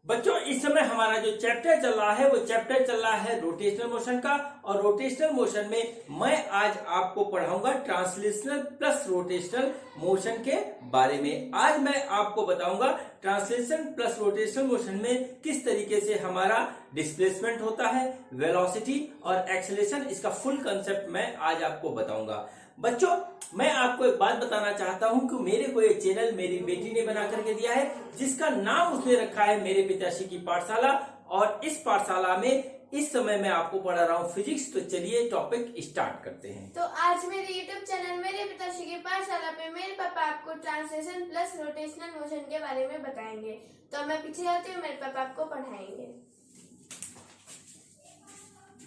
बच्चों इस समय हमारा जो चैप्टर चल रहा है वो चैप्टर चल रहा है रोटेशनल मोशन का। और रोटेशनल मोशन में मैं आज आपको पढ़ाऊंगा ट्रांसलेशनल प्लस रोटेशनल मोशन के बारे में। आज मैं आपको बताऊंगा ट्रांसलेशन प्लस रोटेशनल मोशन में किस तरीके से हमारा डिस्प्लेसमेंट होता है, वेलोसिटी और एक्सेलरेशन, इसका फुल कंसेप्ट मैं आज आपको बताऊंगा। बच्चों मैं आपको एक बात बताना चाहता हूं कि मेरे को ये चैनल मेरी बेटी ने बना करके दिया है, जिसका नाम उसने रखा है मेरे पिताश्री की पाठशाला। और इस पाठशाला में इस समय मैं आपको पढ़ा रहा हूँ फिजिक्स। तो चलिए टॉपिक स्टार्ट करते हैं। तो आज मेरे यूट्यूब चैनल मेरे पिताश्री की पाठशाला पे मेरे पापा आपको ट्रांसलेशन प्लस रोटेशनल मोशन के बारे में बताएंगे। तो मैं पीछे जाती हूँ, मेरे पापा आपको पढ़ाएंगे।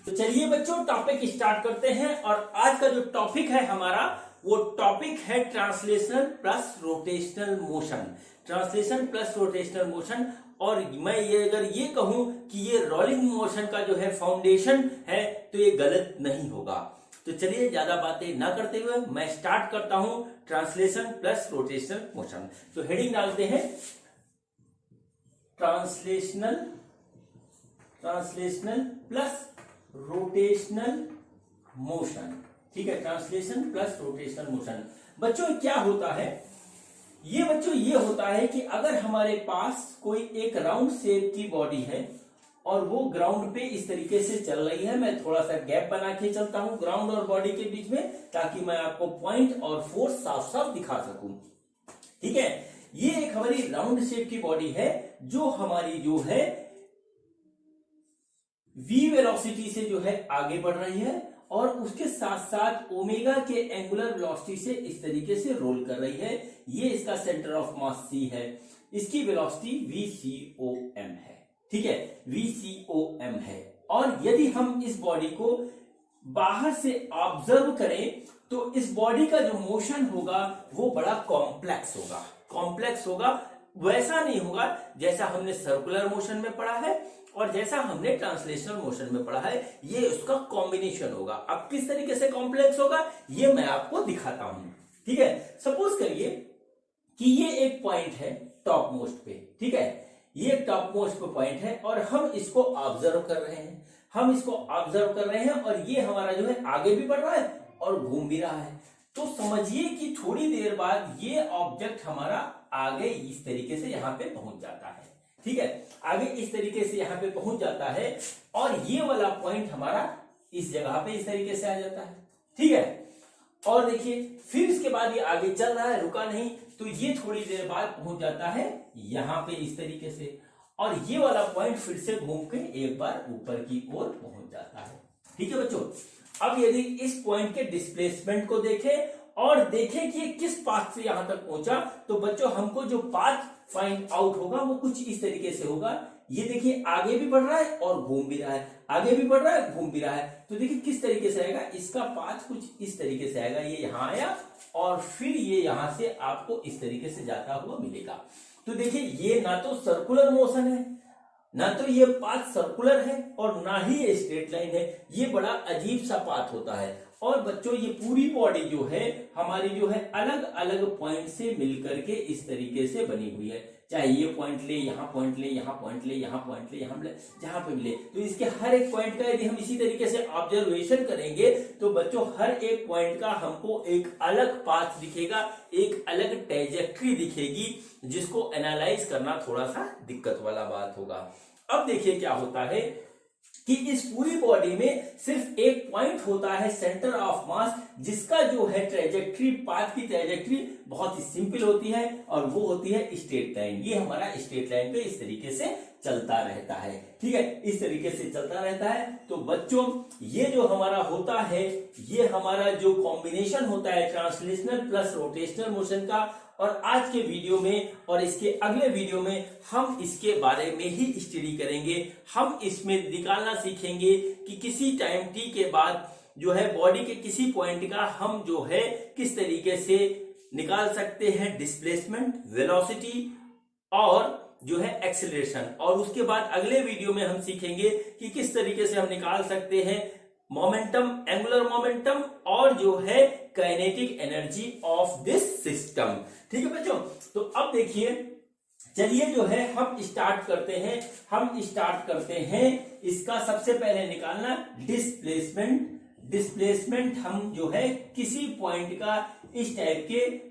तो चलिए बच्चों टॉपिक स्टार्ट करते हैं। और आज का जो टॉपिक है हमारा वो टॉपिक है translational plus rotational motion. Translation plus rotational motion. और मैं ये अगर ये कहूं कि ये रोलिंग मोशन का जो है फाउंडेशन है तो ये गलत नहीं होगा। तो चलिए ज्यादा बातें ना करते हुए मैं स्टार्ट करता हूं ट्रांसलेशन प्लस रोटेशनल मोशन। तो हेडिंग डालते हैं ट्रांसलेशनल प्लस रोटेशनल मोशन। ठीक है, ट्रांसलेशन प्लस रोटेशनल मोशन। बच्चों क्या होता है ये? बच्चों ये होता है कि अगर हमारे पास कोई एक राउंड शेप की बॉडी है और वो ग्राउंड पे इस तरीके से चल रही है, मैं थोड़ा सा गैप बना के चलता हूं ग्राउंड और बॉडी के बीच में, ताकि मैं आपको पॉइंट और फोर्स साफ साफ दिखा सकूं। ठीक है, ये एक हमारी राउंड शेप की बॉडी है जो हमारी जो है v वेलोसिटी से जो है आगे बढ़ रही है और उसके साथ साथ ओमेगा के एंगुलर वेलोसिटी से इस तरीके से रोल कर रही है। ये इसका सेंटर ऑफ मास c है, इसकी वेलोसिटी VCOM है। ठीक है, VCOM है। और यदि हम इस बॉडी को बाहर से ऑब्जर्व करें तो इस बॉडी का जो मोशन होगा वो बड़ा कॉम्प्लेक्स होगा। वैसा नहीं होगा जैसा हमने सर्कुलर मोशन में पढ़ा है और जैसा हमने ट्रांसलेशनल मोशन में पढ़ा है। ये उसका कॉम्बिनेशन होगा। अब किस तरीके से कॉम्प्लेक्स होगा ये मैं आपको दिखाता हूं। ठीक है, सपोज करिए कि ये एक पॉइंट है टॉप मोस्ट पे। ठीक है, ये टॉप मोस्ट पे पॉइंट है और हम इसको ऑब्जर्व कर रहे हैं और ये हमारा जो है आगे भी बढ़ रहा है और घूम भी रहा है। तो समझिए कि थोड़ी देर बाद ये ऑब्जेक्ट हमारा आगे इस तरीके से यहां पे पहुंच जाता है। ठीक है, आगे इस तरीके से यहां पे पहुंच जाता है और ये वाला पॉइंट हमारा इस जगह पे इस तरीके से आ जाता है। ठीक है, और देखिए फिर इसके बाद ये आगे चल रहा है, रुका नहीं, तो ये थोड़ी देर बाद पहुंच जाता है यहां पे इस तरीके से और ये वाला पॉइंट फिर से घूम के एक बार ऊपर की ओर पहुंच जाता है। ठीक है बच्चों, अब यदि इस पॉइंट के डिस्प्लेसमेंट को देखें और देखें कि किस पाथ से यहां तक पहुंचा, तो बच्चों हमको जो पाथ फाइंड आउट होगा वो कुछ इस तरीके से होगा। ये देखिए आगे भी बढ़ रहा है और घूम भी रहा है, आगे भी बढ़ रहा है घूम भी रहा है। तो देखिए किस तरीके से आएगा, इसका पाथ कुछ इस तरीके से आएगा। ये यहां आया और फिर ये यहां से आपको इस तरीके से जाता हुआ मिलेगा। तो देखिए ये ना तो सर्कुलर मोशन है, ना तो ये पाथ सर्कुलर है और ना ही ये स्ट्रेट लाइन है। ये बड़ा अजीब सा पाथ होता है। और बच्चों ये पूरी बॉडी जो है हमारी जो है अलग अलग पॉइंट से मिलकर के इस तरीके से बनी हुई है। चाहे ये पॉइंट ले, यहाँ पॉइंट ले, यहाँ पॉइंट ले, यहाँ पॉइंट ले, यहाँ ले, जहां पे मिले, तो इसके हर एक पॉइंट का यदि हम इसी तरीके से ऑब्जर्वेशन करेंगे तो बच्चों हर एक पॉइंट का हमको एक अलग पाथ दिखेगा, एक अलग ट्रेजेक्ट्री दिखेगी, जिसको एनालाइज करना थोड़ा सा दिक्कत वाला बात होगा। अब देखिए क्या होता है कि इस पूरी बॉडी में सिर्फ एक पॉइंट होता है सेंटर ऑफ मास, जिसका जो है ट्रेजेक्ट्री, पाथ की ट्रेजेक्ट्री बहुत ही सिंपल होती है और वो होती है स्ट्रेट लाइन। ये हमारा स्ट्रेट लाइन पे इस तरीके से चलता रहता है। ठीक है, इस तरीके से चलता रहता है। तो बच्चों ये जो हमारा होता है, ये हमारा जो कॉम्बिनेशन होता है ट्रांसलेशनल प्लस रोटेशनल मोशन का। और आज के वीडियो में और इसके अगले वीडियो में हम इसके बारे में ही स्टडी करेंगे। हम इसमें निकालना सीखेंगे कि किसी टाइम टी के बाद जो है बॉडी के किसी पॉइंट का हम जो है किस तरीके से निकाल सकते हैं डिस्प्लेसमेंट, वेलोसिटी और जो है एक्सेलरेशन। और उसके बाद अगले वीडियो में हम सीखेंगे कि किस तरीके से हम निकाल सकते हैं मोमेंटम, एंगुलर मोमेंटम और जो है kinetic energy of this system. ठीक है बच्चों, तो अब देखिए चलिए जो है हम स्टार्ट करते हैं इसका सबसे पहले निकालना डिस्प्लेसमेंट। डिस्प्लेसमेंट हम जो है किसी पॉइंट का इस टाइप के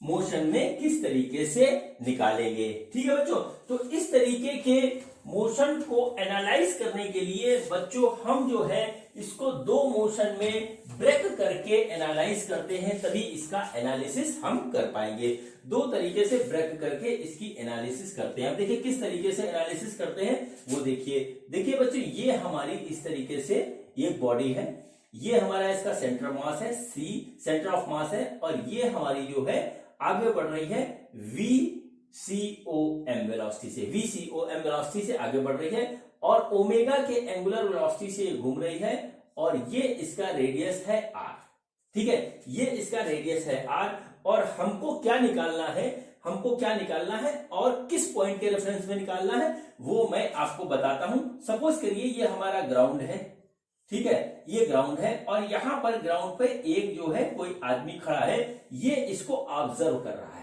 मोशन में किस तरीके से निकालेंगे। ठीक है बच्चों, तो इस तरीके के मोशन को एनालाइज करने के लिए बच्चों हम जो है इसको दो मोशन में ब्रेक करके एनालाइज करते हैं, तभी इसका एनालिसिस हम कर पाएंगे। दो तरीके से ब्रेक करके इसकी एनालिसिस करते हैं। अब देखिए किस तरीके से एनालिसिस करते हैं वो देखिए बच्चों, ये हमारी इस तरीके से एक बॉडी है, ये हमारा इसका सेंटर मास है सी, सेंटर ऑफ मास है, और ये हमारी जो है आगे बढ़ रही है VCOM वेलोसिटी से, VCOM वेलोसिटी से आगे बढ़ रही है, और ओमेगा के एंगुलर वेलोसिटी से घूम रही है, और ये इसका रेडियस है r। ठीक है, ये इसका रेडियस है r, और हमको क्या निकालना है और किस पॉइंट के रेफरेंस में निकालना है वो मैं आपको बताता हूं। सपोज करिए ये हमारा ग्राउंड है, ठीक है, ये ग्राउंड है, और यहां पर ग्राउंड पे एक जो है कोई आदमी खड़ा है, ये इसको ऑब्जर्व कर रहा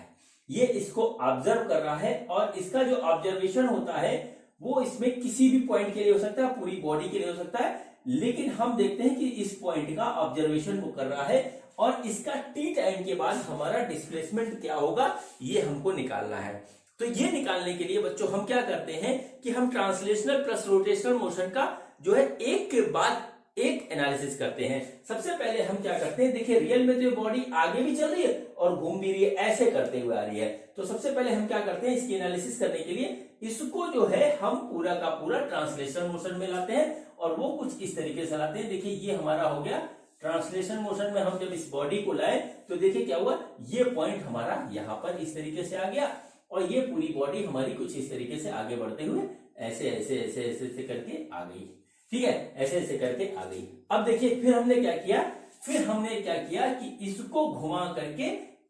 है, और इसका जो ऑब्जर्वेशन होता है वो इसमें किसी भी पॉइंट के लिए हो सकता है, पूरी बॉडी के लिए हो सकता है, लेकिन हम देखते हैं कि इस पॉइंट का ऑब्जर्वेशन वो कर रहा है, और इसका टी टाइम के बाद हमारा डिस्प्लेसमेंट क्या होगा ये हमको निकालना है। तो ये निकालने के लिए बच्चों हम क्या करते हैं कि हम ट्रांसलेशनल प्लस रोटेशनल मोशन का जो है एक के बाद एक एनालिसिस करते हैं। सबसे पहले हम क्या करते हैं, देखिए रियल में तो ये बॉडी आगे भी चल रही है और घूम भी रही है, ऐसे करते हुए आ रही है। तो सबसे पहले हम क्या करते हैं, इसकी एनालिसिस करने के लिए इसको जो है हम पूरा का पूरा ट्रांसलेशनल मोशन में लाते हैं, और वो कुछ इस तरीके से लाते हैं। देखिए ये हमारा हो गया ट्रांसलेशन मोशन में। हम जब इस बॉडी को लाए तो देखिए क्या हुआ, ये पॉइंट हमारा यहाँ पर इस तरीके से आ गया, और ये पूरी बॉडी हमारी कुछ इस तरीके से आगे बढ़ते हुए ऐसे ऐसे ऐसे ऐसे ऐसे करके आ गई। ठीक है, ऐसे ऐसे करके आ गई। अब देखिए फिर हमने क्या किया कि इसको घुमा करके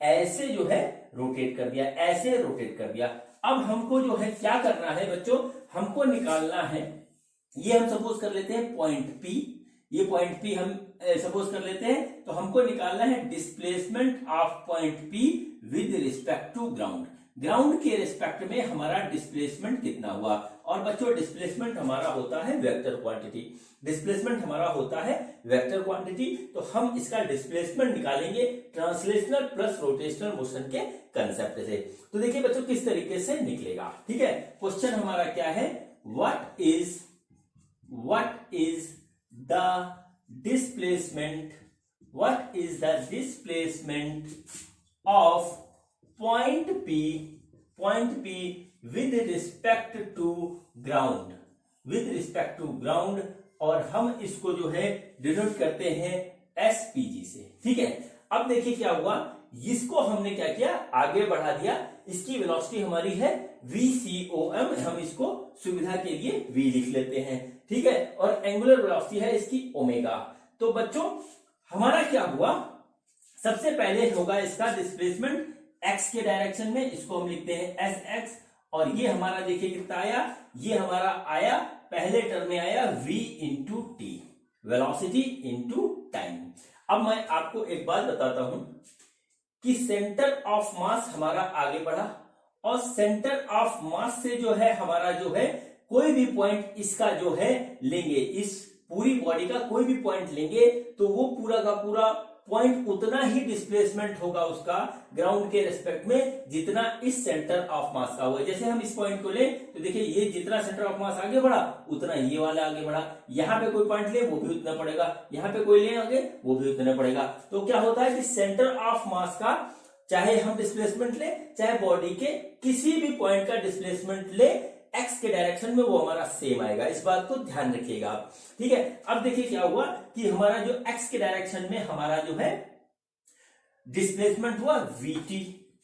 ऐसे जो है रोटेट कर दिया, ऐसे रोटेट कर दिया। अब हमको जो है क्या करना है बच्चों, हमको निकालना है, ये हम सपोज कर लेते हैं पॉइंट P, ये पॉइंट P हम सपोज कर लेते हैं। तो हमको निकालना है displacement of point P with respect to ground. Ground के रिस्पेक्ट में हमारा डिस्प्लेसमेंट कितना हुआ, और बच्चों डिस्प्लेसमेंट हमारा होता है वेक्टर क्वांटिटी। तो हम इसका डिस्प्लेसमेंट निकालेंगे ट्रांसलेशनल प्लस रोटेशनल मोशन के कंसेप्ट से। तो देखिए बच्चों किस तरीके से निकलेगा। ठीक है, क्वेश्चन हमारा क्या है, what is the displacement of point P with respect to ground, और हम इसको जो है डिनोट करते हैं SPG से। ठीक है, अब देखिए क्या हुआ, इसको हमने क्या किया, आगे बढ़ा दिया। इसकी वेलोसिटी हमारी है VCOM, हम इसको सुविधा के लिए V लिख लेते हैं। ठीक है, और एंगुलर वेलोसिटी है इसकी ओमेगा। तो बच्चों हमारा क्या हुआ, सबसे पहले होगा इसका डिस्प्लेसमेंट x के डायरेक्शन में, इसको हम लिखते हैं SX, और ये हमारा देखिए कितना आया, ये हमारा आया पहले टर्म में आया v into T, velocity into time. अब मैं आपको एक बात बताता हूं कि सेंटर ऑफ मास हमारा आगे बढ़ा, और सेंटर ऑफ मास से जो है हमारा जो है कोई भी पॉइंट इसका जो है लेंगे, इस पूरी बॉडी का कोई भी पॉइंट लेंगे तो वो पूरा का पूरा पॉइंट उतना ही डिस्प्लेसमेंट होगा उसका ग्राउंड के रेस्पेक्ट में जितना इस सेंटर ऑफ मास का हुआ। जैसे हम इस पॉइंट को लें तो देखिए ये जितना सेंटर ऑफ मास आगे बढ़ा उतना ये वाला आगे बढ़ा, यहाँ पे कोई पॉइंट ले वो भी उतना पड़ेगा, यहाँ पे कोई ले आगे वो भी उतना पड़ेगा। तो क्या होता है कि सेंटर ऑफ मास का चाहे हम डिस्प्लेसमेंट ले, चाहे बॉडी के किसी भी पॉइंट का डिस्प्लेसमेंट ले, एक्स के डायरेक्शन में वो हमारा सेम आएगा, इस बात को ध्यान रखिएगा आप। ठीक है, अब देखिए क्या हुआ कि हमारा जो एक्स के डायरेक्शन में हमारा जो है डिस्प्लेसमेंट हुआ vt।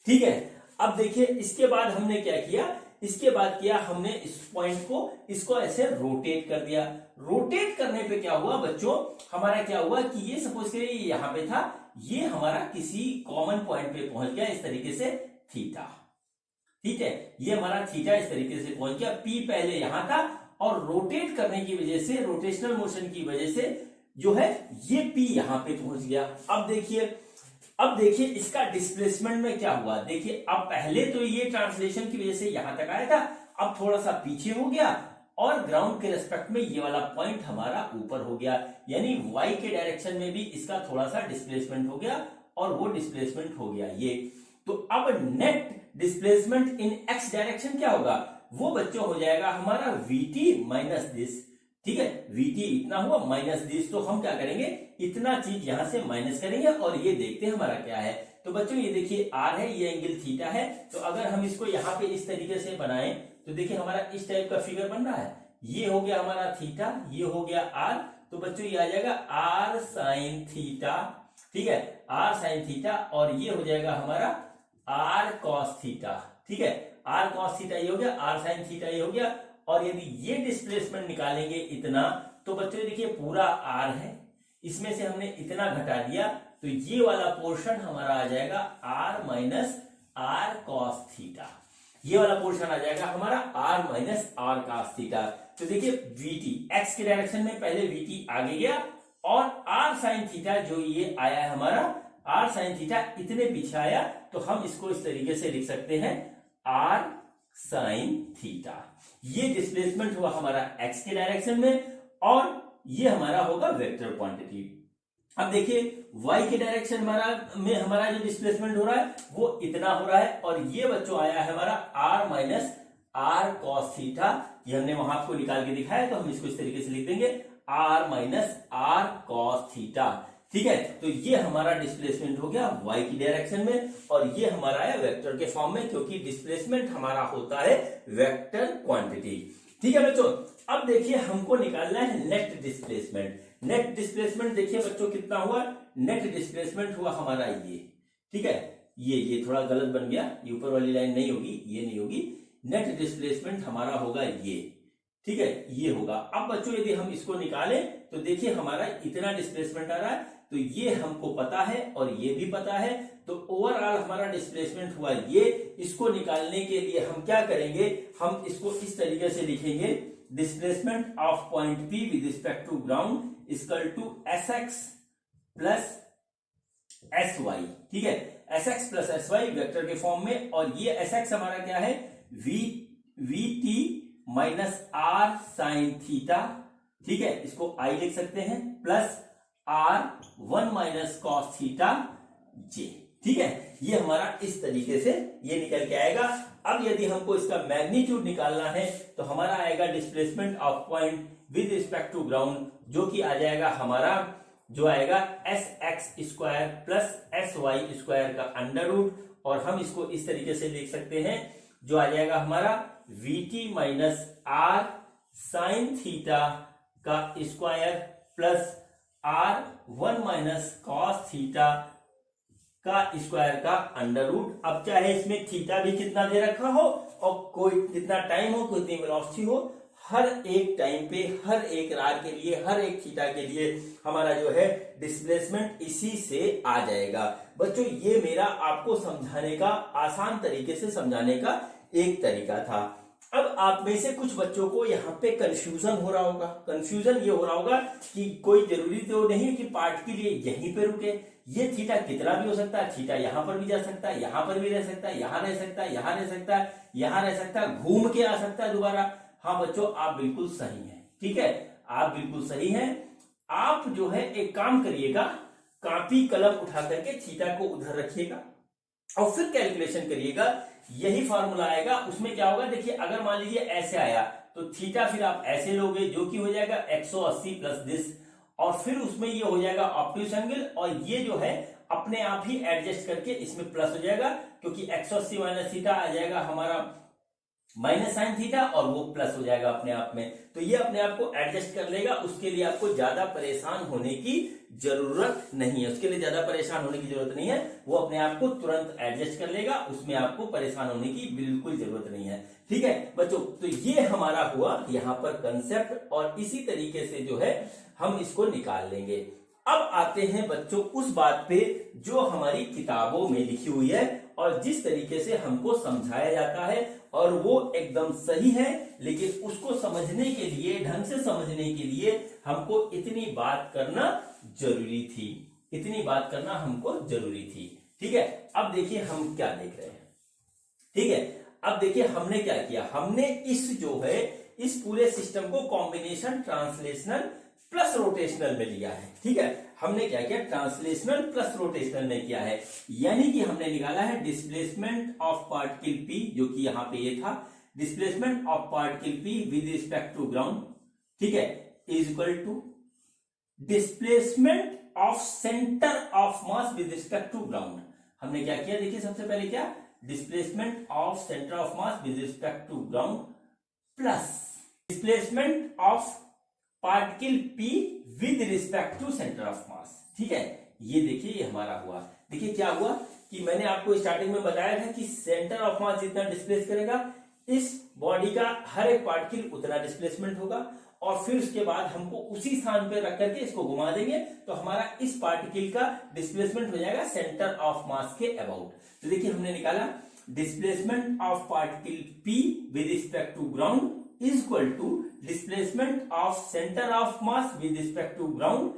ठीक है, अब देखिए इसके बाद हमने क्या किया, इसके बाद किया हमने इस पॉइंट को इसको ऐसे रोटेट कर दिया। रोटेट करने पे क्या हुआ बच्चों, हमारा क्या हुआ कि ये सपोज करिए यहां पे था, ये हमारा किसी कॉमन पॉइंट पे पहुंच गया इस तरीके से थीटा। ठीक है, ये हमारा थीटा इस तरीके से पहुंच गया, P पहले यहां था और रोटेट करने की वजह से, रोटेशनल मोशन की वजह से जो है ये P यहां पे पहुंच गया। अब देखिए, अब देखिए इसका डिस्प्लेसमेंट में क्या हुआ, देखिए अब पहले तो ये ट्रांसलेशन की वजह से यहां तक आया था, अब थोड़ा सा पीछे हो गया और ग्राउंड के रेस्पेक्ट में ये वाला पॉइंट हमारा ऊपर हो गया, यानी वाई के डायरेक्शन में भी इसका थोड़ा सा डिस्प्लेसमेंट हो गया और वो डिस्प्लेसमेंट हो गया ये। तो अब net displacement in x direction क्या होगा, वो बच्चों हो जाएगा हमारा vt माइनस दिस। ठीक है, vt इतना हुआ माइनस दिस, तो हम क्या करेंगे, इतना चीज यहां से माइनस करेंगे और ये देखते हैं हमारा क्या है। तो बच्चों ये देखिए r है, ये एंगल थीटा है, तो अगर हम इसको यहाँ पे इस तरीके से बनाएं तो देखिए हमारा इस टाइप का फिगर बन रहा है, ये हो गया हमारा थीटा, ये हो गया r, तो बच्चों ये आ जाएगा r साइन थीटा। ठीक है, r साइन थीटा, और ये हो जाएगा हमारा r कॉस थीटा। ठीक है, r कॉस थीटा ये हो गया, r साइन थीटा ये हो गया, और यदि ये डिस्प्लेसमेंट निकालेंगे इतना, तो बच्चों देखिए पूरा r है, इसमें से हमने इतना घटा दिया, तो ये वाला पोर्शन हमारा आ जाएगा r minus r cos theta, ये वाला पोर्शन आ जाएगा हमारा r minus r cos theta. तो देखिए vt x के डायरेक्शन में पहले vt आगे गया और r साइन थीटा जो ये आया है हमारा r साइन थीटा इतने पीछे आया, तो हम इसको इस तरीके से लिख सकते हैं r साइन थीटा। ये डिस्प्लेसमेंट हुआ हमारा x के डायरेक्शन में और ये हमारा होगा वेक्टर क्वांटिटी। अब देखिए y के डायरेक्शन हमारा जो डिस्प्लेसमेंट हो रहा है वो इतना हो रहा है, और ये बच्चों आया है हमारा r minus r cos theta, ये हमने वहां आपको निकाल के दिखाया, तो हम इसको इस तरीके से लिख देंगे r minus r cos theta. ठीक है, तो ये हमारा डिस्प्लेसमेंट हो गया y की डायरेक्शन में, और ये हमारा है वेक्टर के फॉर्म में, क्योंकि डिस्प्लेसमेंट हमारा होता है वेक्टर क्वांटिटी। ठीक है बच्चों, अब देखिए हमको निकालना है नेट डिस्प्लेसमेंट। नेट डिस्प्लेसमेंट देखिए बच्चों कितना हुआ, नेट डिस्प्लेसमेंट हुआ हमारा ये। ठीक है, ये थोड़ा गलत बन गया, ये ऊपर वाली लाइन नहीं होगी, ये नहीं होगी, नेट डिस्प्लेसमेंट हमारा होगा ये। ठीक है, ये होगा। अब बच्चों यदि हम इसको निकालें तो देखिए हमारा इतना डिस्प्लेसमेंट आ रहा है, तो ये हमको पता है और ये भी पता है, तो ओवरऑल हमारा डिस्प्लेसमेंट हुआ ये। इसको निकालने के लिए हम क्या करेंगे, हम इसको इस तरीके से लिखेंगे, displacement of point P with respect to ground equal to Sx plus Sy। ठीक है, Sx प्लस Sy वेक्टर के फॉर्म में, और ये Sx हमारा क्या है, vt minus r sine theta. ठीक है, इसको I लिख सकते हैं, plus r 1 minus cos theta j। ठीक है, ये हमारा इस तरीके से ये निकल के आएगा। अब यदि हमको इसका मैग्नीट्यूड निकालना है तो हमारा आएगा displacement of point with respect to ground, जो कि आ जाएगा हमारा, जो आएगा sx square plus sy square का अंडर रूट, और हम इसको इस तरीके से लिख सकते हैं, जो आ जाएगा हमारा vt minus r sine theta का square plus r 1 minus cos theta का स्क्वायर का अंडर रूट। अब चाहे इसमें थीटा भी कितना दे रखा हो और कोई कितना टाइम हो, कितनी वेलोसिटी हो, हर एक टाइम पे, हर एक रार के लिए, हर एक थीटा के लिए हमारा जो है डिस्प्लेसमेंट इसी से आ जाएगा। बच्चों ये मेरा आपको समझाने का, आसान तरीके से समझाने का एक तरीका था। अब आप में से कुछ बच्चों को यहाँ पे कंफ्यूजन हो रहा होगा। कंफ्यूजन ये हो रहा होगा कि कोई जरूरी तो नहीं कि पार्ट के लिए यहीं पे रुके, ये थीटा कितना भी हो सकता है, थीटा यहाँ पर भी जा सकता है, यहाँ पर भी रह सकता है, यहाँ रह सकता है, यहाँ रह सकता है, यहाँ रह सकता है, घूम के आ सकता है दोबारा। हाँ बच्चों, आप बिल्कुल सही हैं। ठीक है, आप बिल्कुल सही हैं। आप जो है एक काम करिएगा, कॉपी कलम उठा करके थीटा को उधर रखिएगा और फिर कैलकुलेशन करिएगा, यही फॉर्मूला आएगा। उसमें क्या होगा, देखिए अगर मान लीजिए ऐसे आया तो थीटा फिर आप ऐसे लोगे, जो कि हो जाएगा 180 प्लस दिस, और फिर उसमें ये हो जाएगा ऑब्ट्यूस एंगल, और ये जो है अपने आप ही एडजस्ट करके इसमें प्लस हो जाएगा, क्योंकि 180 माइनस थीटा आ जाएगा हमारा माइनस साइन थीटा, और वो प्लस हो जाएगा अपने आप में। तो ये अपने आप को एडजस्ट कर लेगा, उसके लिए आपको ज्यादा परेशान होने की जरूरत नहीं है, उसके लिए ज्यादा परेशान होने की जरूरत नहीं है, वो अपने आप को तुरंत एडजस्ट कर लेगा, उसमें आपको परेशान होने की बिल्कुल जरूरत नहीं है। ठीक है बच्चों, तो ये हमारा हुआ यहाँ पर कंसेप्ट, और इसी तरीके से जो है हम इसको निकाल लेंगे। अब आते हैं बच्चों उस बात पे जो हमारी किताबों में लिखी हुई है और जिस तरीके से हमको समझाया जाता है, और वो एकदम सही है, लेकिन उसको समझने के लिए, ढंग से समझने के लिए हमको इतनी बात करना जरूरी थी। इतनी बात करना हमको जरूरी थी। ठीक है, अब देखिए हम क्या देख रहे हैं। ठीक है, अब देखिए हमने क्या किया, हमने इस जो है इस पूरे सिस्टम को कॉम्बिनेशन ट्रांसलेशनल प्लस रोटेशनल में लिया है। ठीक है, हमने क्या किया, ट्रांसलेशनल प्लस रोटेशनल में किया है, यानी कि हमने निकाला है डिस्प्लेसमेंट ऑफ पार्टिकल पी, जो कि यहां पे ये था, displacement of particle P with respect to ground, ठीक है, is equal to displacement of centre of mass with respect to ground. हमने क्या किया, देखिए सबसे पहले क्या, displacement of centre of mass with respect to ground plus displacement of particle P with respect to centre of mass. ठीक है, ये देखिए ये हमारा हुआ। देखिए क्या हुआ कि मैंने आपको स्टार्टिंग में बताया था कि सेंटर ऑफ मास जितना डिस्प्लेस करेगा इस बॉडी का हर एक पार्टिकल उतना डिस्प्लेसमेंट होगा, और फिर उसके बाद हमको उसी स्थान पर रख करके इसको घुमा देंगे तो हमारा इस पार्टिकल का डिस्प्लेसमेंट हो जाएगा सेंटर ऑफ मास के अबाउट। तो देखिए हमने निकाला displacement of particle P with respect to ground is equal to displacement of centre of mass with respect to ground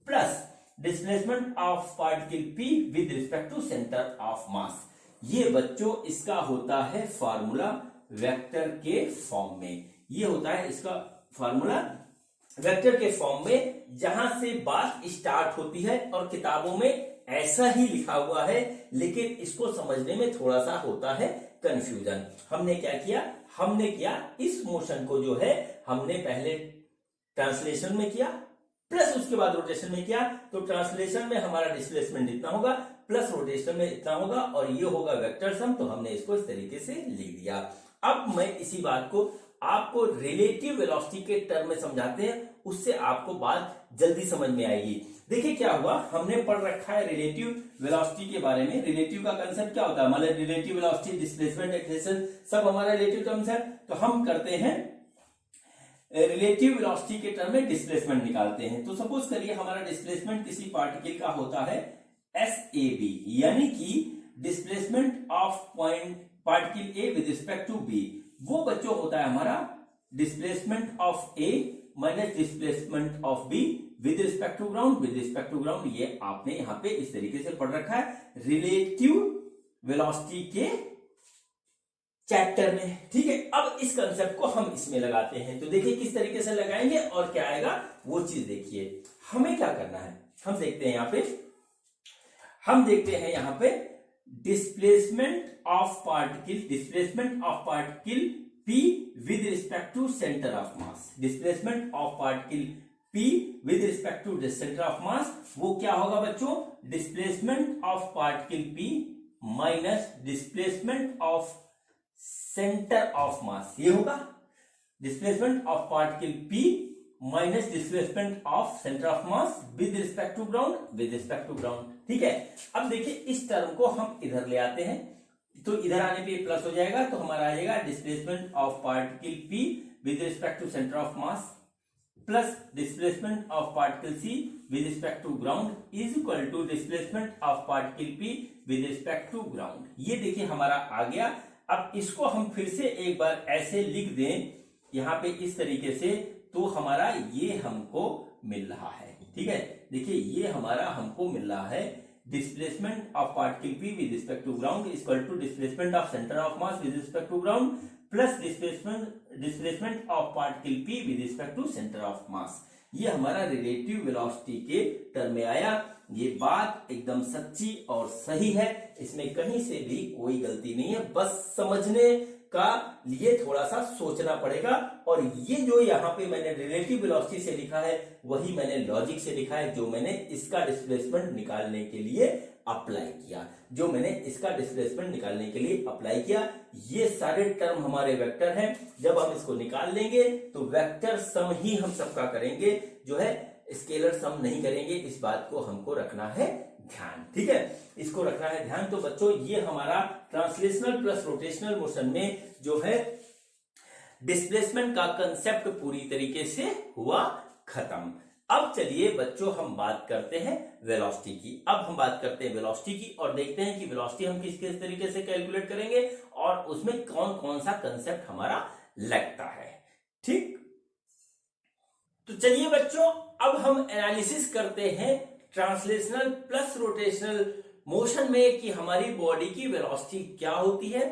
plus displacement of particle P with respect to centre of mass. ये बच्चों इसका होता है formula vector के form में, ये होता है इसका फॉर्मूला वेक्टर के फॉर्म में, जहां से बात स्टार्ट होती है, और किताबों में ऐसा ही लिखा हुआ है, लेकिन इसको समझने में थोड़ा सा होता है कंफ्यूजन। हमने क्या किया, हमने किया इस मोशन को जो है हमने पहले ट्रांसलेशन में किया प्लस उसके बाद रोटेशन में किया, तो ट्रांसलेशन में हमारा डिस्प्लेसमेंट इतना होगा प्लस रोटेशन में इतना होगा, और ये होगा वेक्टर सम, तो हमने इसको इस तरीके से लिख दिया। अब मैं इसी बात को आपको रिलेटिव वेलोसिटी के टर्म में समझाते हैं, उससे आपको बात जल्दी समझ में आएगी। देखिए क्या हुआ, हमने पढ़ रखा है रिलेटिव वेलोसिटी के बारे में। रिलेटिव का कंसेप्ट क्या होता है, मतलब रिलेटिव वेलोसिटी, डिस्प्लेसमेंट, एक्सेलरेशन सब हमारा रिलेटिव टर्म्स है। तो हम करते हैं रिलेटिव वेलोसिटी के टर्म में डिस्प्लेसमेंट निकालते हैं। तो सपोज करिए हमारा डिस्प्लेसमेंट किसी पार्टिकल का होता है SAB, यानी कि displacement of point particle A with respect to B, वो बच्चों होता है हमारा displacement of A minus displacement of B with respect to ground, with respect to ground. ये आपने यहां पे इस तरीके से पढ़ रखा है रिलेटिव वेलोसिटी के चैप्टर में। ठीक है, अब इस कंसेप्ट को हम इसमें लगाते हैं, तो देखिए किस तरीके से लगाएंगे और क्या आएगा वो चीज देखिए। हमें क्या करना है, हम देखते हैं यहां पे, हम देखते हैं यहां पे displacement of particle P with respect to centre of mass, displacement of particle P with respect to centre of mass, वो क्या होगा बच्चों, displacement of particle P minus displacement of centre of mass, ये होगा displacement of particle P minus displacement of centre of mass with respect to ground, with respect to ground. ठीक है, अब देखिए इस टर्म को हम इधर ले आते हैं, तो इधर आने पे प्लस हो जाएगा, तो हमारा आ जाएगा displacement of particle P with respect to centre of mass plus displacement of particle C with respect to ground is equal to displacement of particle P with respect to ground. ये देखिए हमारा आ गया। अब इसको हम फिर से एक बार ऐसे लिख दें यहां पे इस तरीके से, तो हमारा ये हमको मिल रहा है। ठीक है, देखिए ये हमारा हमको मिल रहा है displacement of particle P with respect to ground equal to displacement of centre of mass with respect to ground plus displacement of particle P with respect to centre of mass. ये हमारा रिलेटिव वेलोसिटी के term में आया। ये बात एकदम सच्ची और सही है, इसमें कहीं से भी कोई गलती नहीं है, बस समझने का लिए थोड़ा सा सोचना पड़ेगा। और ये जो यहाँ पे मैंने रिलेटिव वेलोसिटी से लिखा है वही मैंने लॉजिक से लिखा है, जो मैंने इसका डिस्प्लेसमेंट निकालने के लिए अप्लाई किया, ये सारे टर्म हमारे वेक्टर हैं। जब हम इसको निकाल लेंगे तो वेक्टर सम ही हम सबका करेंगे, जो है स्केलर सम नहीं करेंगे। इस बात को हमको रखना है ध्यान। ठीक है, इसको रखना है ध्यान। तो बच्चों ये हमारा ट्रांसलेशनल प्लस रोटेशनल मोशन में जो है डिस्प्लेसमेंट का कंसेप्ट पूरी तरीके से हुआ खत्म। अब चलिए बच्चों हम बात करते हैं वेलोसिटी की। अब हम बात करते हैं वेलोसिटी की और देखते हैं कि वेलोसिटी हम किस तरीके से कैलकुलेट करेंगे और उसमें कौन कौन सा कंसेप्ट हमारा लगता है। ठीक, तो चलिए बच्चों अब हम एनालिसिस करते हैं ट्रांसलेशनल प्लस रोटेशनल मोशन में कि हमारी बॉडी की वेलोसिटी क्या होती है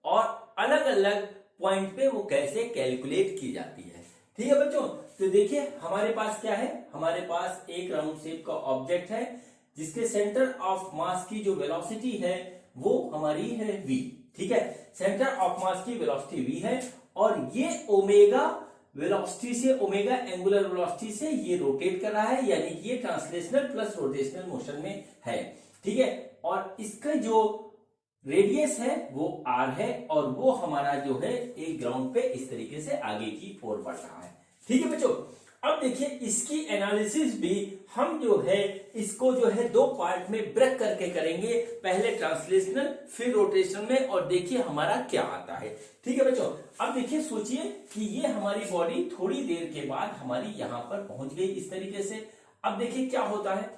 और अलग अलग पॉइंट पे वो कैसे कैलकुलेट की जाती है। ठीक है बच्चों, तो देखिए हमारे पास क्या है, हमारे पास एक राउंड शेप का ऑब्जेक्ट है जिसके सेंटर ऑफ मास की जो वेलोसिटी है वो हमारी है v। ठीक है, सेंटर ऑफ मास की वेलोसिटी v है और ये ओमेगा वेलोसिटी से, ओमेगा एंगुलर वेलोसिटी से ये रोटेट कर रहा है, यानी कि ये ट्रांसलेशनल प्लस रोटेशनल मोशन में है। ठीक है, और इसका जो रेडियस है वो r है और वो हमारा जो है एक ग्राउंड पे इस तरीके से आगे की ओर बढ़ रहा है। ठीक है बच्चों, अब देखिए इसकी एनालिसिस भी हम जो है इसको जो है दो पार्ट में ब्रेक करके करेंगे, पहले ट्रांसलेशनल फिर रोटेशनल में, और देखिए हमारा क्या आता है। ठीक है बच्चों, अब देखिए सोचिए कि ये हमारी बॉडी थोड़ी देर के बाद हमारी यहां पर पहुंच गई इस तरीके से। अब देखिए क्या होता है,